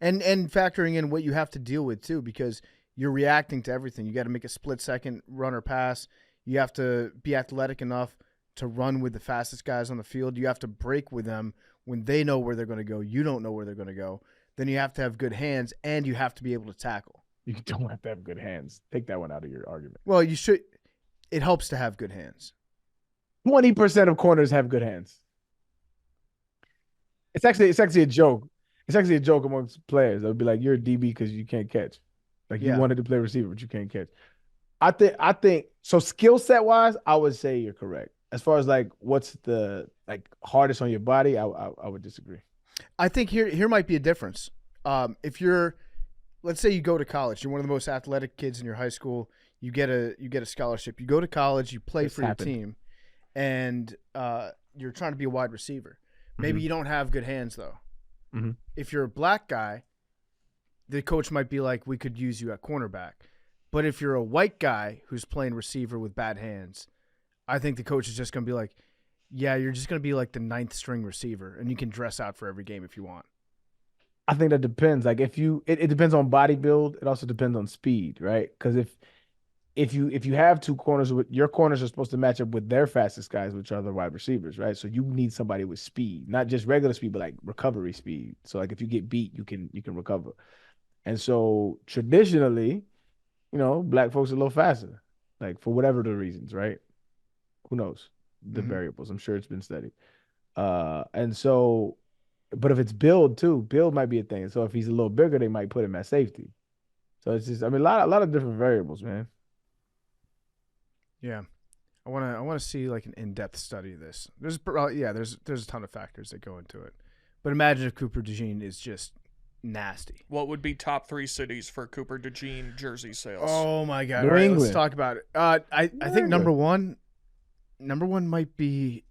And factoring in what you have to deal with too, because you're reacting to everything. You got to make a split second run or pass. You have to be athletic enough to run with the fastest guys on the field. You have to break with them when they know where they're going to go. You don't know where they're going to go. Then you have to have good hands, and you have to be able to tackle. You don't have to have good hands. Take that one out of your argument. Well, you should. It helps to have good hands. 20% of corners have good hands. It's actually a joke. It's actually a joke amongst players. They'll be like, "You're a DB because you can't catch. Like you wanted to play receiver, but you can't catch." I think so. Skill set wise, I would say you're correct. As far as like what's the like hardest on your body, I would disagree. I think here might be a difference. If you're, let's say you go to college, you're one of the most athletic kids in your high school. You get a scholarship. You go to college. You play for your team, and you're trying to be a wide receiver. Maybe you don't have good hands though. Mm-hmm. If you're a black guy, the coach might be like, "We could use you at cornerback." But if you're a white guy who's playing receiver with bad hands, I think the coach is just going to be like, "Yeah, you're just going to be like the 9th string receiver, and you can dress out for every game if you want." I think that depends. Like if it depends on body build. It also depends on speed, right? Because if you have two corners, your corners are supposed to match up with their fastest guys, which are the wide receivers, right? So you need somebody with speed, not just regular speed, but like recovery speed. So like if you get beat, you can recover. And so traditionally, black folks are a little faster, like for whatever the reasons, right? Who knows the variables? I'm sure it's been studied. And so, but if it's build too, build might be a thing. So if he's a little bigger, they might put him at safety. So it's just, a lot of different variables, man. Yeah, I want to see like an in-depth study of this. There's a ton of factors that go into it. But imagine if Cooper DeJean is just nasty. What would be top 3 cities for Cooper DeJean jersey sales? Oh my God! New All right, England. let's talk about it. I think number one might be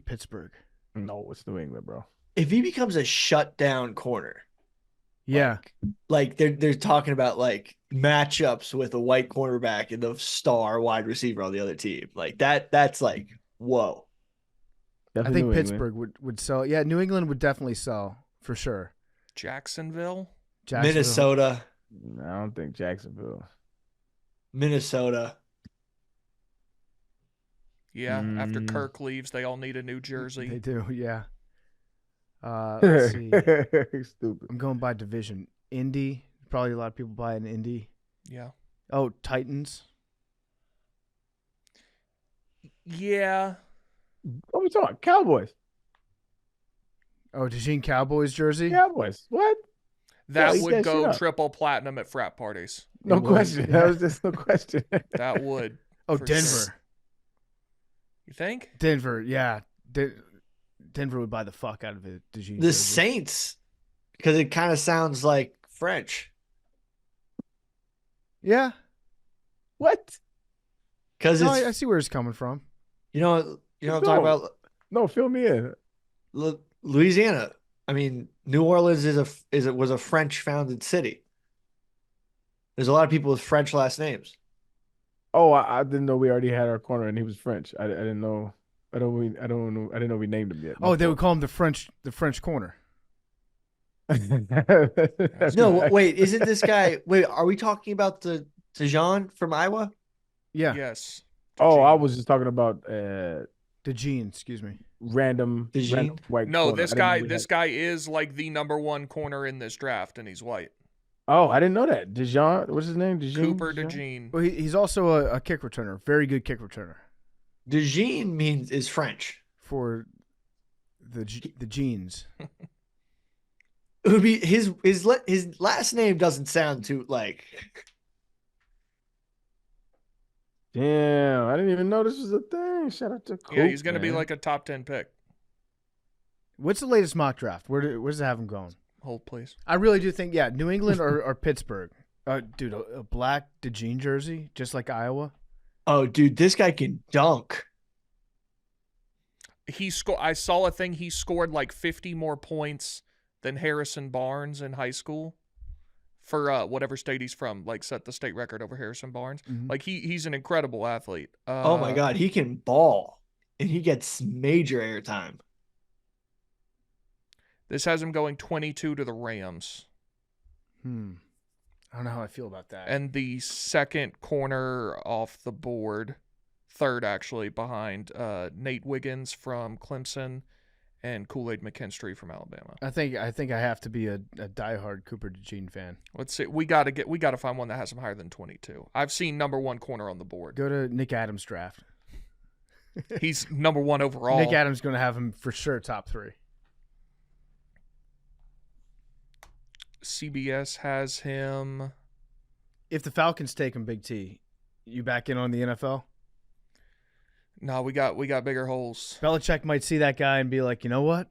Pittsburgh. No, it's New England, bro. If he becomes a shutdown corner, Yeah, like they're talking about like matchups with a white cornerback and the star wide receiver on the other team, like that's like whoa. Definitely I think New England. Pittsburgh would sell. Yeah, New England would definitely sell for sure. Jacksonville? Minnesota. I don't think Jacksonville. Minnesota. Yeah, after Kirk leaves, they all need a new jersey. They do, yeah. Let's see. Stupid. I'm going by division. Indy, probably a lot of people buy an Indy. Yeah. Oh, Titans. Yeah. What are we talking? Cowboys. Oh, DeJean Cowboys jersey. Cowboys. What? That Yeah, would that shit go up. triple platinum at frat parties. No It would, question. yeah. That was just no question. That would. Oh, for Denver. sure. You think? Denver, yeah. Denver would buy the fuck out of it. DeJean The jersey. Saints, because it kind of sounds like French. Yeah. What? Because No, it's I see where it's coming from. you know what I'm talking about. No, fill me in. Louisiana. I mean, New Orleans was a French founded city. There's a lot of people with French last names. Oh, I didn't know we already had our corner and he was French. I didn't know. I don't know. I didn't know we named him yet. Oh, they would call him the French corner. That's No, right. wait, isn't this guy? Wait, are we talking about the Jean from Iowa? Yeah, Yes. Oh, I Gene. was just talking about DeJean, excuse me. random DeJean? white No, corner. this I didn't know guy we this had- guy is like the number one corner in this draft, and he's white. Oh, I didn't know that. Dijon, what's his name? Dijon? Cooper DeJean. Well, he's also a kick returner, very good kick returner DeJean is French. for the jeans. It would be his last name doesn't sound too like. Damn, I didn't even know this was a thing. Shout out to Coop, Yeah, he's gonna be man. like a top 10 pick. What's the latest mock draft? Where's it have him going? Hold, please. I really do think, yeah, New England or Pittsburgh. Dude, a black DeJean jersey, just like Iowa. Oh, dude, this guy can dunk. I saw a thing. He scored like 50 more points than Harrison Barnes in high school for whatever state he's from. Like set the state record over Harrison Barnes. Mhm. Like he's an incredible athlete. Oh my God, he can ball, and he gets major airtime. This has him going 22 to the Rams. I don't know how I feel about that. And the second corner off the board, third actually, behind Nate Wiggins from Clemson and Kool-Aid McKinstry from Alabama. I think I have to be a diehard Cooper DeJean fan. Let's see. We gotta find one that has him higher than 22. I've seen number one corner on the board. Go to Nick Adams' draft. He's number one overall. Nick Adams going to have him for sure top 3. CBS has him. If the Falcons take him, Big T, you back in on the NFL? No, we got bigger holes. Belichick might see that guy and be like, you know what?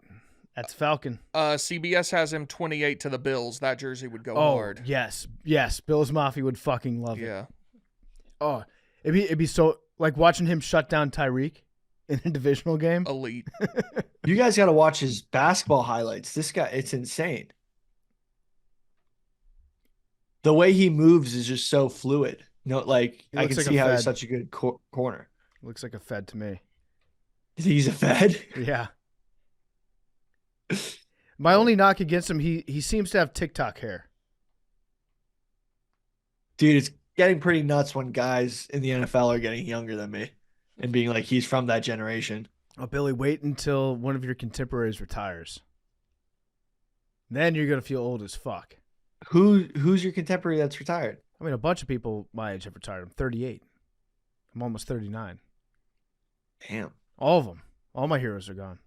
That's Falcon. CBS has him 28 to the Bills. That jersey would go Oh, hard. yes. Bills Mafia would fucking love it. Yeah. Oh, it'd be so like watching him shut down Tyreek in a divisional game. Elite. You guys got to watch his basketball highlights. This guy, it's insane. The way he moves is just so fluid. No, like He I looks can like see a how he's Fed. such a good corner. Looks like a Fed to me. You think he's a Fed? Yeah. My only knock against him, he seems to have TikTok hair. Dude, it's getting pretty nuts when guys in the NFL are getting younger than me and being like, he's from that generation. Oh, Billy, wait until one of your contemporaries retires. Then you're gonna feel old as fuck. Who's your contemporary that's retired? I mean, a bunch of people my age have retired. I'm 38. I'm almost 39. Damn. All of them. All my heroes are gone.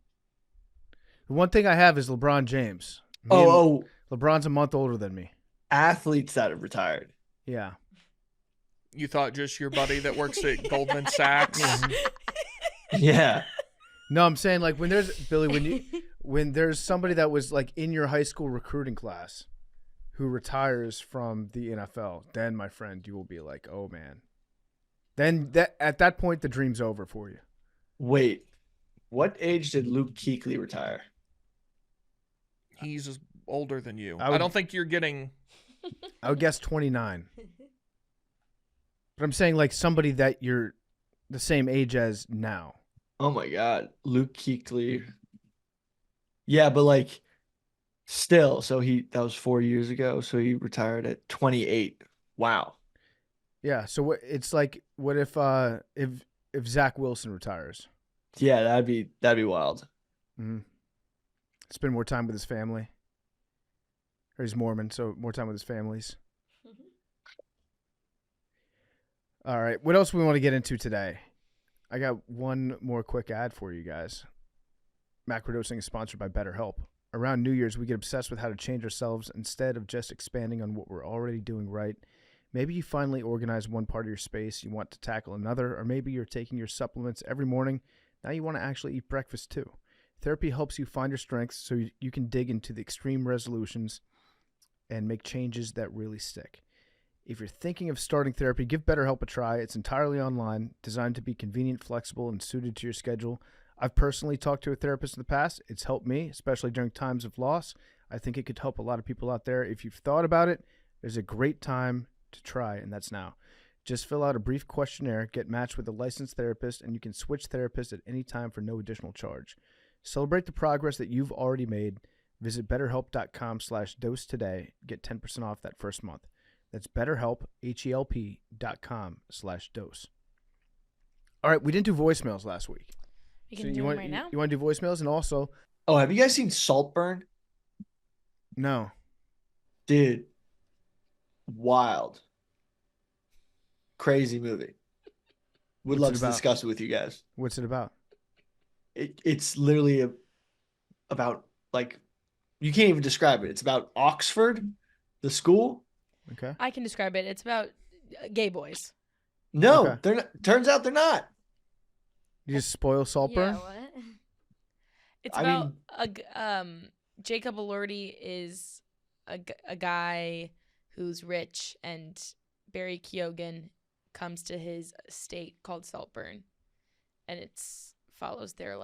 The one thing I have is LeBron James. Me Oh, and LeBron's a month older than me. athletes that have retired. Yeah. You thought just your buddy that works at Goldman Sachs? Yeah. No, I'm saying like when there's Billy, when there's somebody that was like in your high school recruiting class who retires from the NFL, then my friend, you will be like, oh man. Then at that point the dream's over for you. Wait, what age did Luke Kuechly retire? He's older than you. I would- I don't think you're getting. I would guess 29. But I'm saying like somebody that you're the same age as now. Oh my God, Luke Kuechly. Yeah, but like still, so that was 4 years ago. So he retired at 28. Wow. Yeah, so it's like what if Zach Wilson retires? Yeah, that'd be wild. Mm-hmm. Spend more time with his family. Or he's Mormon, so more time with his families. All right, what else we want to get into today? I got one more quick ad for you guys. Macrodosing is sponsored by BetterHelp. Around New Year's, we get obsessed with how to change ourselves instead of just expanding on what we're already doing right. Maybe you finally organize one part of your space, you want to tackle another, or maybe you're taking your supplements every morning. Now you want to actually eat breakfast too. Therapy helps you find your strengths so you can dig into the extreme resolutions and make changes that really stick. If you're thinking of starting therapy, give BetterHelp a try. It's entirely online, designed to be convenient, flexible, and suited to your schedule. I've personally talked to a therapist in the past. It's helped me, especially during times of loss. I think it could help a lot of people out there. If you've thought about it, there's a great time to try, and that's now. Just fill out a brief questionnaire, get matched with a licensed therapist, and you can switch therapists at any time for no additional charge. Celebrate the progress that you've already made. Visit betterhelp.com/dose today. Get 10% off that first month. That's BetterHelp, HELP.com/dose. All right, we didn't do voicemails last week. We can do them right now. You want to do voicemails? And also, Oh, have you guys seen Saltburn? no. Dude, wild. Crazy movie. Would What's love it to about? discuss it with you guys. What's it about? It's literally about, like, you can't even describe it. It's about Oxford, the school. Okay. I can describe it. It's about gay boys. No, Okay. they're not. Turns out they're not. You just spoil Saltburn? Yeah, what? It's I about Jacob Elordi is a guy who's rich, and Barry Keoghan comes to his estate called Saltburn, and it's follows their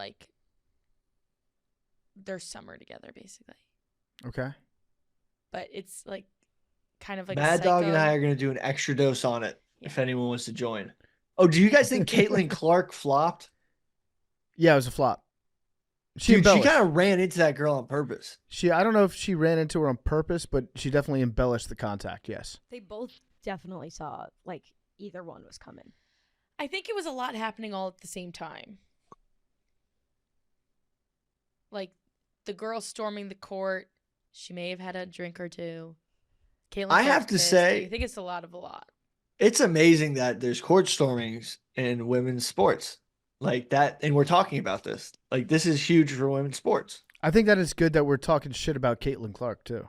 summer together basically. Okay. But it's like kind of like Mad Dog and psycho. I are going to do an extra dose on it if Yeah. anyone wants to join. Oh, do you guys think Caitlin Clark flopped? Yeah, it was a flop. She Dude, she embellished. kind of ran into that girl on purpose. I don't know if she ran into her on purpose, but she definitely embellished the contact, yes. They both definitely saw like either one was coming. I think it was a lot happening all at the same time. Like the girl storming the court, she may have had a drink or two. Caitlin I have Clark's to pissed. say- I think it's a lot. It's amazing that there's court stormings in women's sports like that. And we're talking about this. Like, this is huge for women's sports. I think that it's good that we're talking shit about Caitlin Clark, too.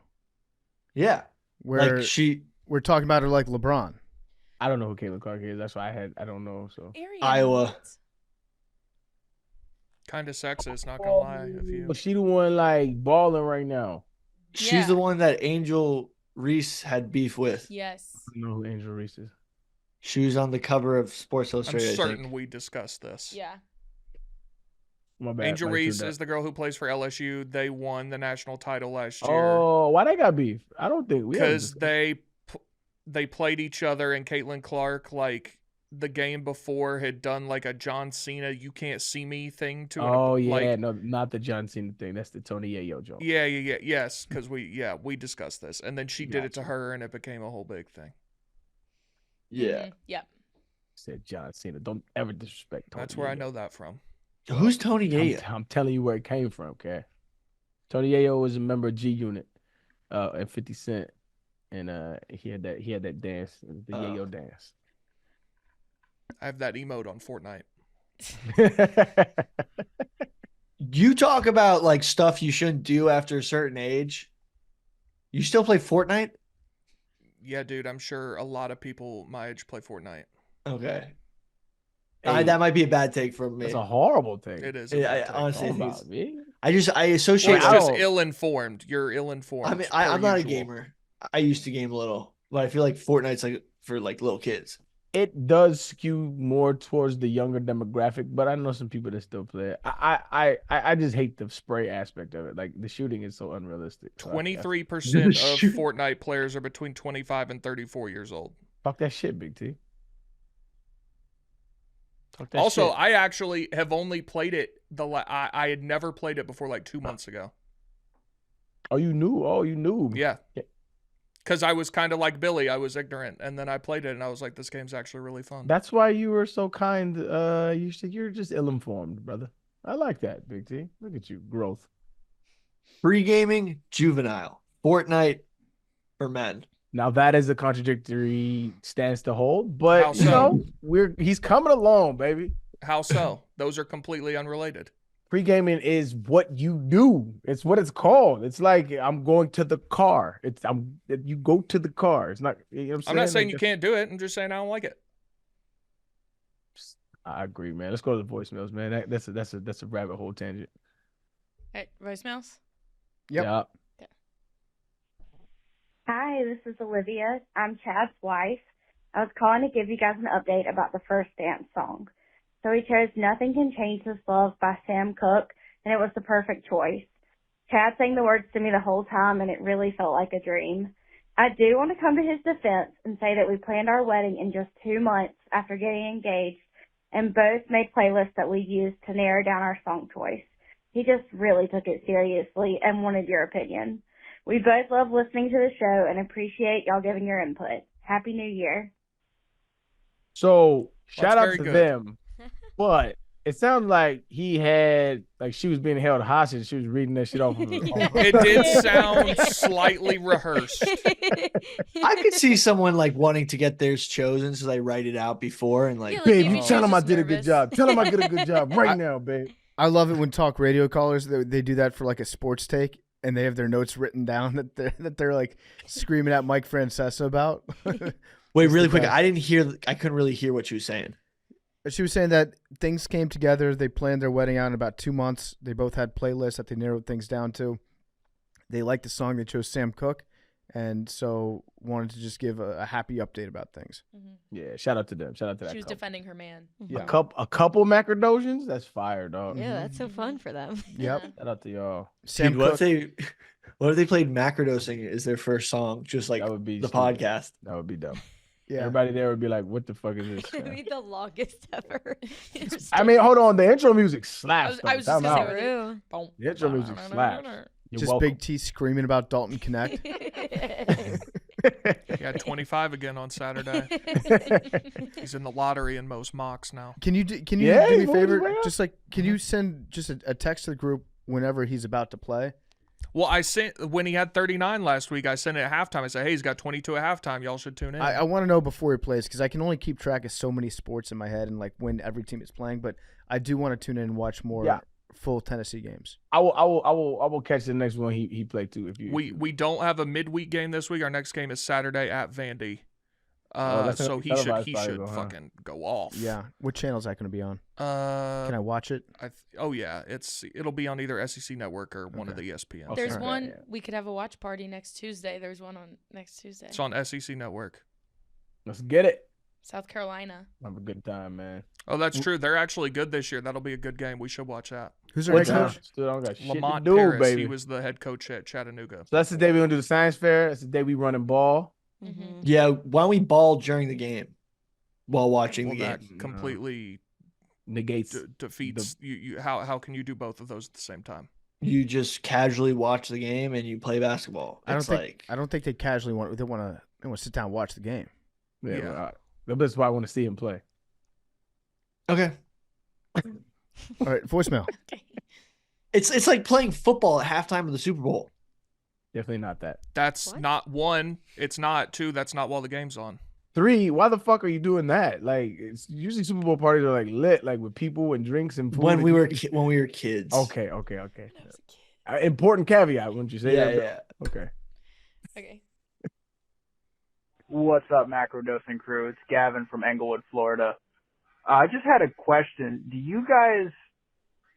Yeah. Where Like we're talking about her like LeBron. I don't know who Caitlin Clark is. That's why I don't know. So Arian. Iowa. Kind of sexist, not gonna lie. If you But she the one like balling right now. she's Yeah. the one that Angel Reese had beef with. Yes. I don't know who Angel Reese is. She was on the cover of Sports I'm Illustrated. I certain think. we discussed this. Yeah. My bad. Angel Might do Reese that. is the girl who plays for LSU. They won the national title last year Oh, why they got beef? I don't think we haven't because they played each other, and Caitlin Clark, like the game before, had done like a John Cena "You Can't See Me" thing to Oh it. yeah, Like, no, not the John Cena thing. That's the Tony Yayo joke. yes, because we discussed this, and then she did it to Gotcha. her, and it became a whole big thing. Yeah. Mhm. Yep. Said John Cena. Don't ever disrespect Tony. That's where I Yayo. know that from. Who's Tony Yayo? I'm telling you where it came from, okay? Tony Yayo was a member of G Unit, and 50 Cent, and he had that dance, the Yayo dance. I have that emote on Fortnite. You talk about like stuff you shouldn't do after a certain age. You still play Fortnite? Yeah, dude, I'm sure a lot of people my age play Fortnite. Okay. Hey, That might be a bad take from me. That's a horrible thing. It is. Yeah, a bad I take. honestly Talking think about me. I Well, associate. it's I just don't- ill-informed. You're ill-informed. I mean, per I'm not a usual. gamer. I used to game a little, but I feel like Fortnite's like for like little kids. It does skew more towards the younger demographic, but I know some people that still play it. I just hate the spray aspect of it. Like the shooting is so unrealistic. So I- 23% of Shoot. Fortnite players are between 25 and 34 years old. Fuck that shit, Big T. Talk that Also, shit. I actually have only played it I had never played it before like 2 months ago. Oh, you knew? Oh, you knew? Yeah. Yeah. Because I was kind of like Billy. I was ignorant. And then I played it and I was like, this game's actually really fun. That's why you were so kind. You said you're just ill-informed, brother. I like that, Big T. Look at you, growth. Free gaming, juvenile. Fortnite for men. Now that is a contradictory stance to hold, but How you so? know, he's coming along, baby. How so? Those are completely unrelated. Pre-gaming is what you do. It's what it's called. It's like I'm going to the car. You go to the car. It's not. You know what I'm not saying Like, you can't do it. I'm just saying I don't like it. I agree, man. Let's go to the voicemails, man. That's a rabbit hole tangent. All right, voicemails. Yep. Yeah. Hi, this is Olivia. I'm Chad's wife. I was calling to give you guys an update about the first dance song. So we chose Nothing Can Change This Love by Sam Cooke, and it was the perfect choice. Chad sang the words to me the whole time, and it really felt like a dream. I do want to come to his defense and say that we planned our wedding in just 2 months after getting engaged and both made playlists that we used to narrow down our song choice. He just really took it seriously and wanted your opinion. We both love listening to the show and appreciate y'all giving your input. Happy New Year. So shout out very to good. them, but it sounds like he had like she was being held hostage. She was reading that shit off of It did sound slightly rehearsed. I could see someone like wanting to get theirs chosen, so they write it out before and like, Yeah, Babe, if you he tell him I chooses did a good nervous. job. Tell him I did a good job right now, babe. I love it when talk radio callers they do that for like a sports take, and they have their notes written down that they're like screaming at Mike Francesa about. wait, It's really the quick. best. I couldn't really hear what she was saying. She was saying that things came together. They planned their wedding out in about 2 months. They both had playlists that they narrowed things down to. They liked the song. They chose Sam Cooke, and so wanted to just give a happy update about things. Yeah, shout out to them. Shout out to that She was couple. defending her man. Yeah. A couple Macrodosians? That's fire, dog. Yeah, that's so fun for them. Yep. Shout out to y'all. Sam Dude, Cooke. what if they played Macrodosing as their first song, just like That would be the stupid. podcast? That would be dope. Yeah. Everybody there would be like, what the fuck is this? It would man? be the longest ever. I mean, hold on. The intro music slaps. I was though. just Time gonna out. say, True. Boom. The intro music slaps. You're Just welcome. Big T screaming about Dalton Connect. He had 25 again on Saturday. He's in the lottery in most mocks now. Can you Yeah, do me a he's favor? going well. Just like, can you send just a text to the group whenever he's about to play? Well, I sent when he had 39 last week. I sent it at halftime. I said, "Hey, he's got 22 at halftime. Y'all should tune in." I want to know before he plays because I can only keep track of so many sports in my head and like when every team is playing. But I do want to tune in and watch more Yeah. full Tennessee games. I will catch the next one he played too. If you we don't have a midweek game this week. Our next game is Saturday at Vandy. that's So gonna he be should televised probably, though, huh? fucking go off. Yeah. What channel is that going to be on? Can I watch it? Oh yeah, it'll be on either SEC Network or one of Okay. the ESPN. Okay. There's Okay, one. yeah. We could have a watch party next Tuesday. There's one on next Tuesday. It's on SEC Network. Let's get it. South Carolina. Have a good time, man. Oh, that's true. They're actually good this year. That'll be a good game. We should watch that. Who's our What's head that? coach? Still don't got shit Lamont to do, Paris. baby. He was the head coach at Chattanooga. So that's the day we're gonna do the science fair. That's the day we running ball. Mhm. Yeah, why don't we ball during the game while watching Well, the that game? completely Negates. defeats you. How can you do both of those at the same time? You just casually watch the game and you play basketball. I don't It's think like I don't think they casually want. They want to sit down and watch the game. Yeah, Yeah. well, that's why I want to see him play. okay. All right, voicemail. Okay. It's like playing football at halftime of the Super Bowl. Definitely not that. That's What? not one. It's not two. That's not while the game's on. 3, why the fuck are you doing that? Like, it's usually Super Bowl parties are like lit, like with people and drinks and food. When we were kids. Okay. When I was a kid. Important caveat, wouldn't you say Yeah, that? yeah. Okay. Okay. What's up, Macrodosing crew? It's Gavin from Englewood, Florida. I just had a question.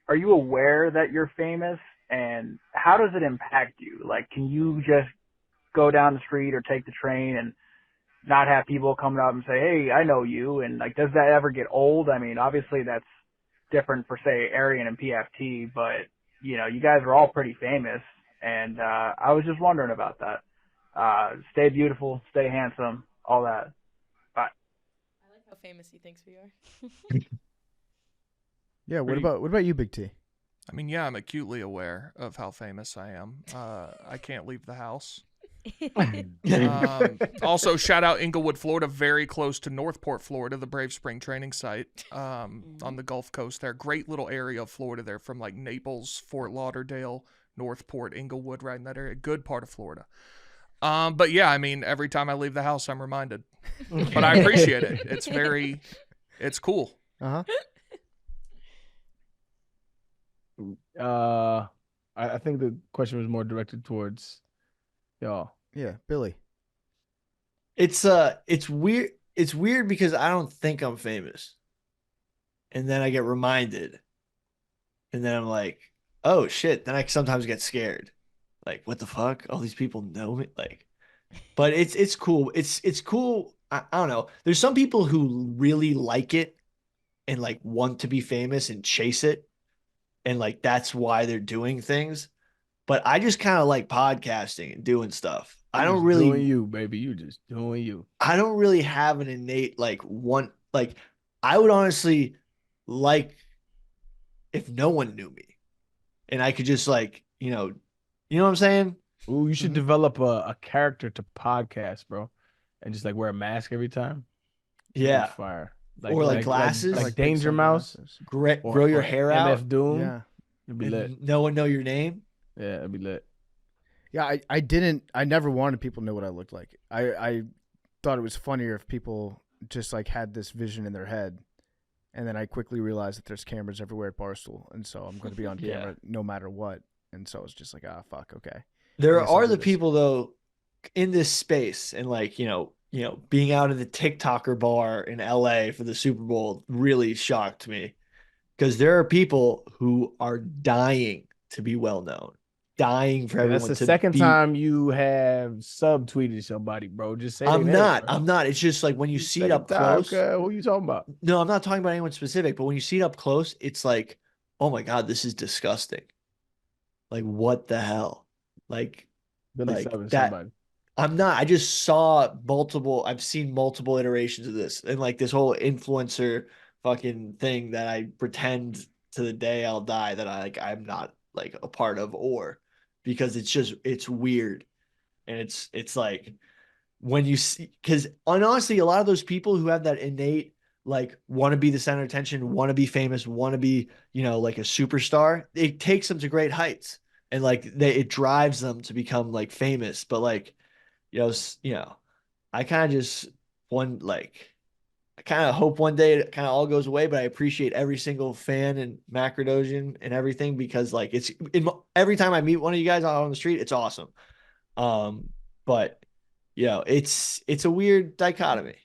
Are you aware that you're famous, and how does it impact you? Like, can you just go down the street or take the train and not have people coming up and say, hey, I know you? And, like, does that ever get old? I mean, obviously that's different for, say, Arian and PFT, but, you know, you guys are all pretty famous, and I was just wondering about that. Stay beautiful, stay handsome, all that. I like how famous he thinks we are. Yeah. What Pretty- about you, Big T? I mean, yeah, I'm acutely aware of how famous I am. I can't leave the house. Also, shout out Inglewood, Florida, very close to Northport, Florida, the Brave Spring training site on the Gulf Coast there. Great little area of Florida there from like Naples, Fort Lauderdale, Northport, Inglewood, right in that area. Good part of Florida. But yeah, I mean, every time I leave the house, I'm reminded. But I appreciate it. It's cool. Uh-huh. I think the question was more directed towards y'all. Yeah, Billy. It's weird. It's weird because I don't think I'm famous. And then I get reminded. And then I'm like, oh shit. Then I sometimes get scared. Like, what the fuck? All these people know me. Like, but it's cool. It's cool. I don't know. There's some people who really like it and like want to be famous and chase it. And like that's why they're doing things. But I just kind of like podcasting and doing stuff. I don't Just really doing you, baby. You just doing you. I don't really have an innate like I would honestly like if no one knew me and I could just like, you know what I'm saying? Ooh, you should Mhm. develop a character to podcast, bro, and just like wear a mask every time. That'd be Yeah. fire. Or, like, glasses? like big Danger Mouse sunglasses. Grow your hair out MF Doom. Yeah. It'd be lit. and no one know your name. Yeah, it'd be lit. Yeah, I never wanted people to know what I looked like. I thought it was funnier if people just like had this vision in their head. And then I quickly realized that there's cameras everywhere at Barstool. And so I'm going to be on Yeah. camera no matter what. And so it's just like, fuck, okay. There guess I'll are do the this. people though in this space and like, being out in the TikToker bar in LA for the Super Bowl really shocked me because there are people who are dying to be well known, dying for Yeah, everyone that's the to second be. time you have subtweeted somebody, bro. Just say I'm their name, not. bro. I'm not. It's just like when you see it up Second time, close. okay, who you talking about? No, I'm not talking about anyone specific, but when you see it up close, it's like, oh my God, this is disgusting. Like, what the hell? Like Billy like Subbing that. somebody. I'm not. I just saw I've seen multiple iterations of this and like this whole influencer fucking thing that I pretend to the day I'll die that I'm not like a part of or because it's weird. And it's like when you see, because honestly, a lot of those people who have that innate like want to be the center of attention, want to be famous, want to be, like a superstar, it takes them to great heights and like it drives them to become like famous. But like, I kind of just I kind of hope one day it kind of all goes away, but I appreciate every single fan and Macrodosing and everything because like every time I meet one of you guys out on the street, it's awesome. But it's a weird dichotomy,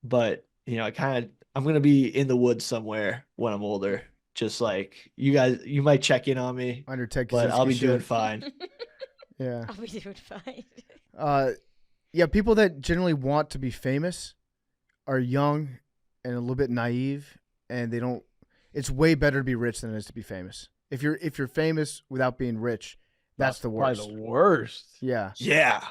but I'm going to be in the woods somewhere when I'm older. Just like you guys, you might check in on me, Under Ted but I'll be Kaczynski doing shit. fine. Yeah. I'll be doing fine. Yeah, people that generally want to be famous are young and a little bit naive, and they don't. It's way better to be rich than it is to be famous. If you're famous without being rich, that's the worst. Probably the worst. Yeah, Yeah.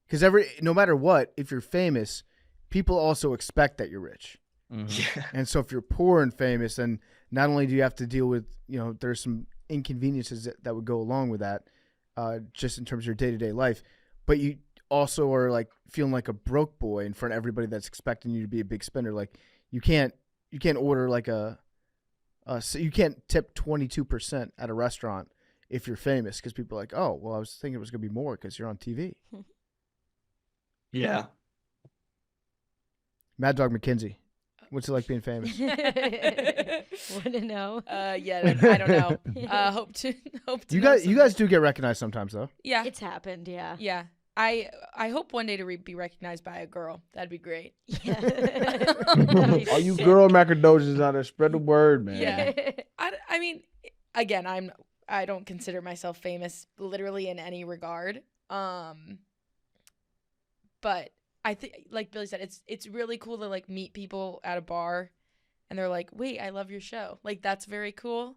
because no matter what, if you're famous, people also expect that you're rich. Yeah. And so if you're poor and famous, then not only do you have to deal with, there's some inconveniences that would go along with that, just in terms of your day-to-day life, but you also are like feeling like a broke boy in front of everybody that's expecting you to be a big spender. Like you can't order like so you can't tip 22% at a restaurant if you're famous because people are like, oh, well, I was thinking it was going to be more because you're on TV. Yeah. Mad Dog McKenzie. What's it like being famous? Want to know? Yeah, I don't know. Hope to You know guys do get recognized sometimes though. Yeah. It's happened, yeah. Yeah. I hope one day to be recognized by a girl. That'd be great. Yeah. That'd be All you sick. girl Macrodoses out there, spread the word, man. Yeah. I mean, again, I don't consider myself famous literally in any regard. But I think, like Billy said, it's really cool to like meet people at a bar, and they're like, "Wait, I love your show." Like that's very cool.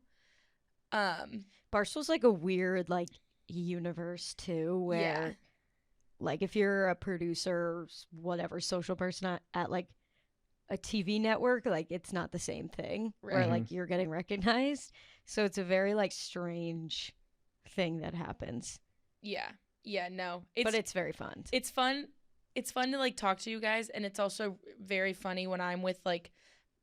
Barstool's like a weird like universe too, where Yeah. like if you're a producer or whatever social person at like a TV network, like it's not the same thing where Right. like you're getting recognized. So it's a very like strange thing that happens. Yeah. Yeah. No. But it's very fun. It's fun. It's fun to like talk to you guys, and it's also very funny when I'm with like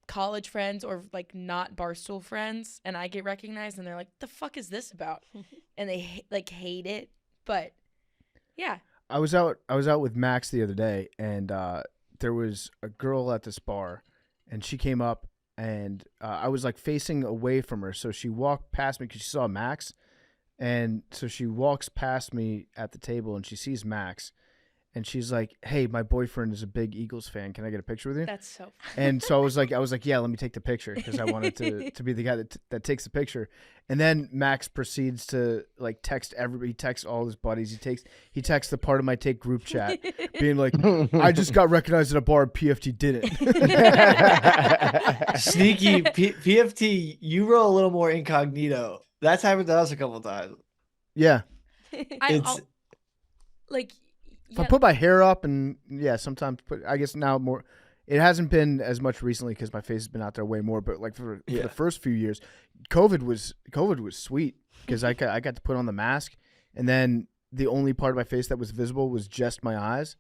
college friends or like not Barstool friends, and I get recognized, and they're like, "The fuck is this about?" And they like hate it, but yeah. I was out with Max the other day, and there was a girl at this bar, and she came up, and I was like facing away from her, so she walked past me because she saw Max, and so she walks past me at the table, and she sees Max, and she's like, "Hey, my boyfriend is a big Eagles fan. Can I get a picture with you?" That's so. And so I was like, "Yeah, let me take the picture," because I wanted to be the guy that takes the picture. And then Max proceeds to like text everybody. He texts all his buddies. He texts the Part of My Take group chat, being like, "I just got recognized at a bar. PFT didn't." Sneaky PFT, you roll a little more incognito. That's happened to us a couple times. Yeah, I, It's I'll, like If I put my hair up and sometimes I guess now more. It hasn't been as much recently because my face has been out there way more. But like for the first few years, COVID was sweet because I got to put on the mask, and then the only part of my face that was visible was just my eyes,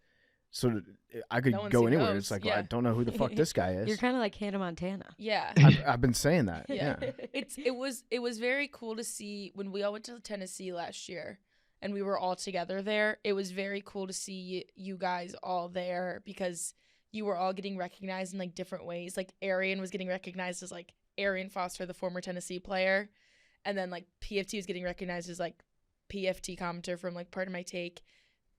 so I could go anywhere. knows. It's like well, I don't know who the fuck this guy is. You're kind of like Hannah Montana. Yeah. I've been saying that. Yeah. It was very cool to see when we all went to Tennessee last year and we were all together there. It was very cool to see you guys all there because you were all getting recognized in like different ways. Like Arian was getting recognized as like Arian Foster, the former Tennessee player, and then like PFT was getting recognized as like PFT commenter from like Part of My Take.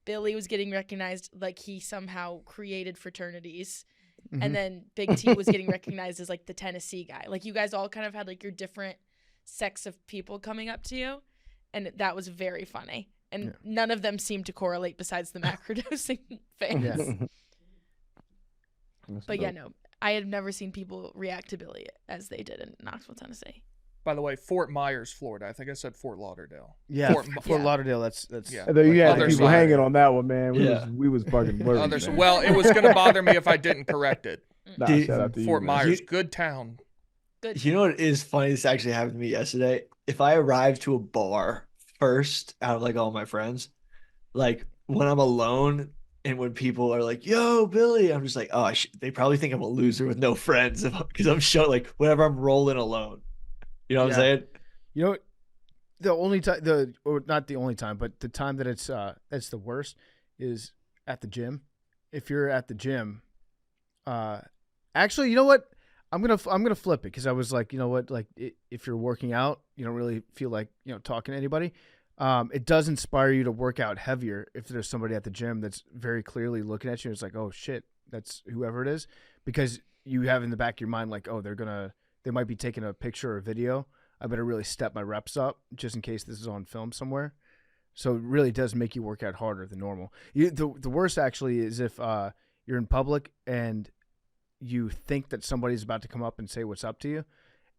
Billy was getting recognized like he somehow created fraternities. Mm-hmm. And then Big T was getting recognized as like the Tennessee guy. Like you guys all kind of had like your different sects of people coming up to you. And that was very funny. And none of them seemed to correlate besides the macrodosing fans. Yeah. But no, I had never seen people react to Billy as they did in Knoxville, Tennessee. By the way, Fort Myers, Florida. I think I said Fort Lauderdale. Yeah, Fort Lauderdale. That's yeah. And then you had people side. hanging on that one, man. We was fucking worried. Well, it was gonna bother me if I didn't correct it. Nah, shout out to Fort you, Myers, good town. Good. You know what is funny? This actually happened to me yesterday. If I arrive to a bar first out of like all my friends, like when I'm alone and when people are like, "Yo, Billy," I'm just like, "Oh, they probably think I'm a loser with no friends because I'm like whenever I'm rolling alone." You know what I'm saying? You know, the only time or not the only time, but the time that it's the worst is at the gym. If you're at the gym, actually, you know what? I'm gonna flip it because I was like, you know what? Like, if you're working out, you don't really feel like talking to anybody. It does inspire you to work out heavier if there's somebody at the gym that's very clearly looking at you. It's like, oh shit, that's whoever it is, because you have in the back of your mind like, oh, they might be taking a picture or a video. I better really step my reps up just in case this is on film somewhere. So it really does make you work out harder than normal. The worst actually is if you're in public and you think that somebody's about to come up and say what's up to you,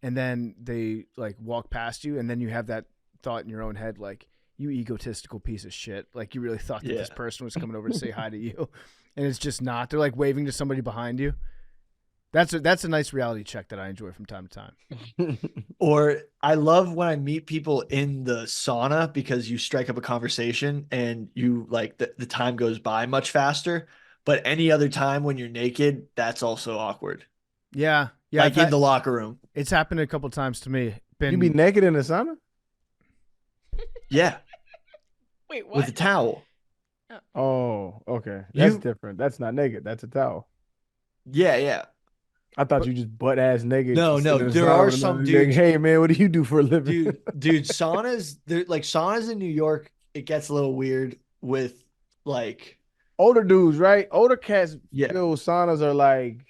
and then they like walk past you, and then you have that thought in your own head like, you egotistical piece of shit. Like you really thought that this person was coming over to say hi to you, and it's just not. They're like waving to somebody behind you. That's a nice reality check that I enjoy from time to time. Or I love when I meet people in the sauna because you strike up a conversation and you like the time goes by much faster. But any other time when you're naked, that's also awkward. Yeah. Like in the locker room. It's happened a couple times to me. You be naked in the sauna? Yeah. Wait, what? With a towel. Oh, okay. That's different. That's not naked. That's a towel. Yeah. I thought you just butt ass naked. No. There are some dudes. Like, hey man, what do you do for a living? Dude, saunas in New York, it gets a little weird with like older dudes, right? Older cats feel saunas are like,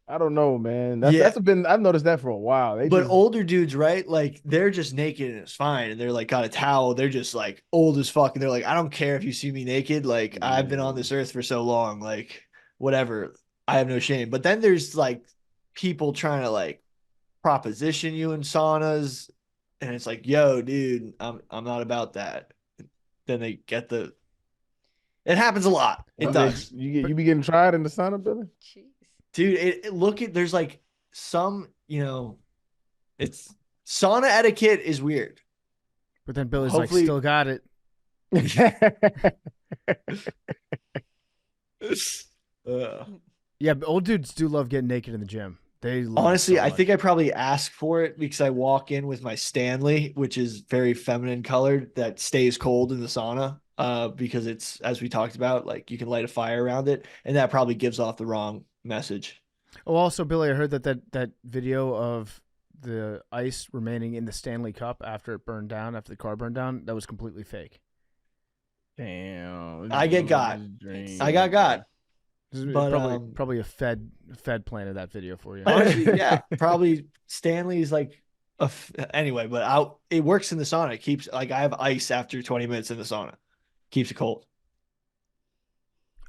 I don't know, man. I've noticed that for a while. Older dudes, right? Like they're just naked and it's fine. And they're like got a towel. They're just like old as fuck. And they're like, I don't care if you see me naked. Like I've been on this earth for so long. Like whatever. I have no shame. But then there's like people trying to like proposition you in saunas. And it's like, yo, dude, I'm not about that. Then they get it happens a lot. It does. You be getting tried in the sauna, Billy? Jeez. Dude, there's like some, it's sauna etiquette is weird. But then Billy's like, still got it. Yeah, but old dudes do love getting naked in the gym. They love honestly, so I think I probably ask for it because I walk in with my Stanley, which is very feminine colored, that stays cold in the sauna. Because it's, as we talked about, like you can light a fire around it, and that probably gives off the wrong message. Oh, also, Billy, I heard that video of the ice remaining in the Stanley Cup after it burned down, after the car burned down, that was completely fake. Damn. I got got. But probably a Fed planted that video for you. Honestly, yeah, probably Stanley's like anyway, but it works in the sauna. It keeps like I have ice after 20 minutes in the sauna. Keeps it cold.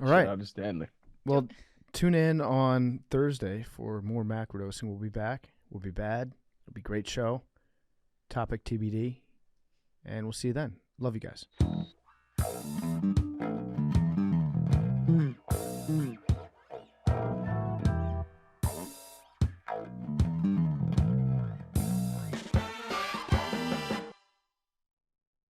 All right. Shout out to Stanley. Well, tune in on Thursday for more Macrodosing. We'll be back. We'll be bad. It'll be a great show. Topic TBD. And we'll see you then. Love you guys. Bye.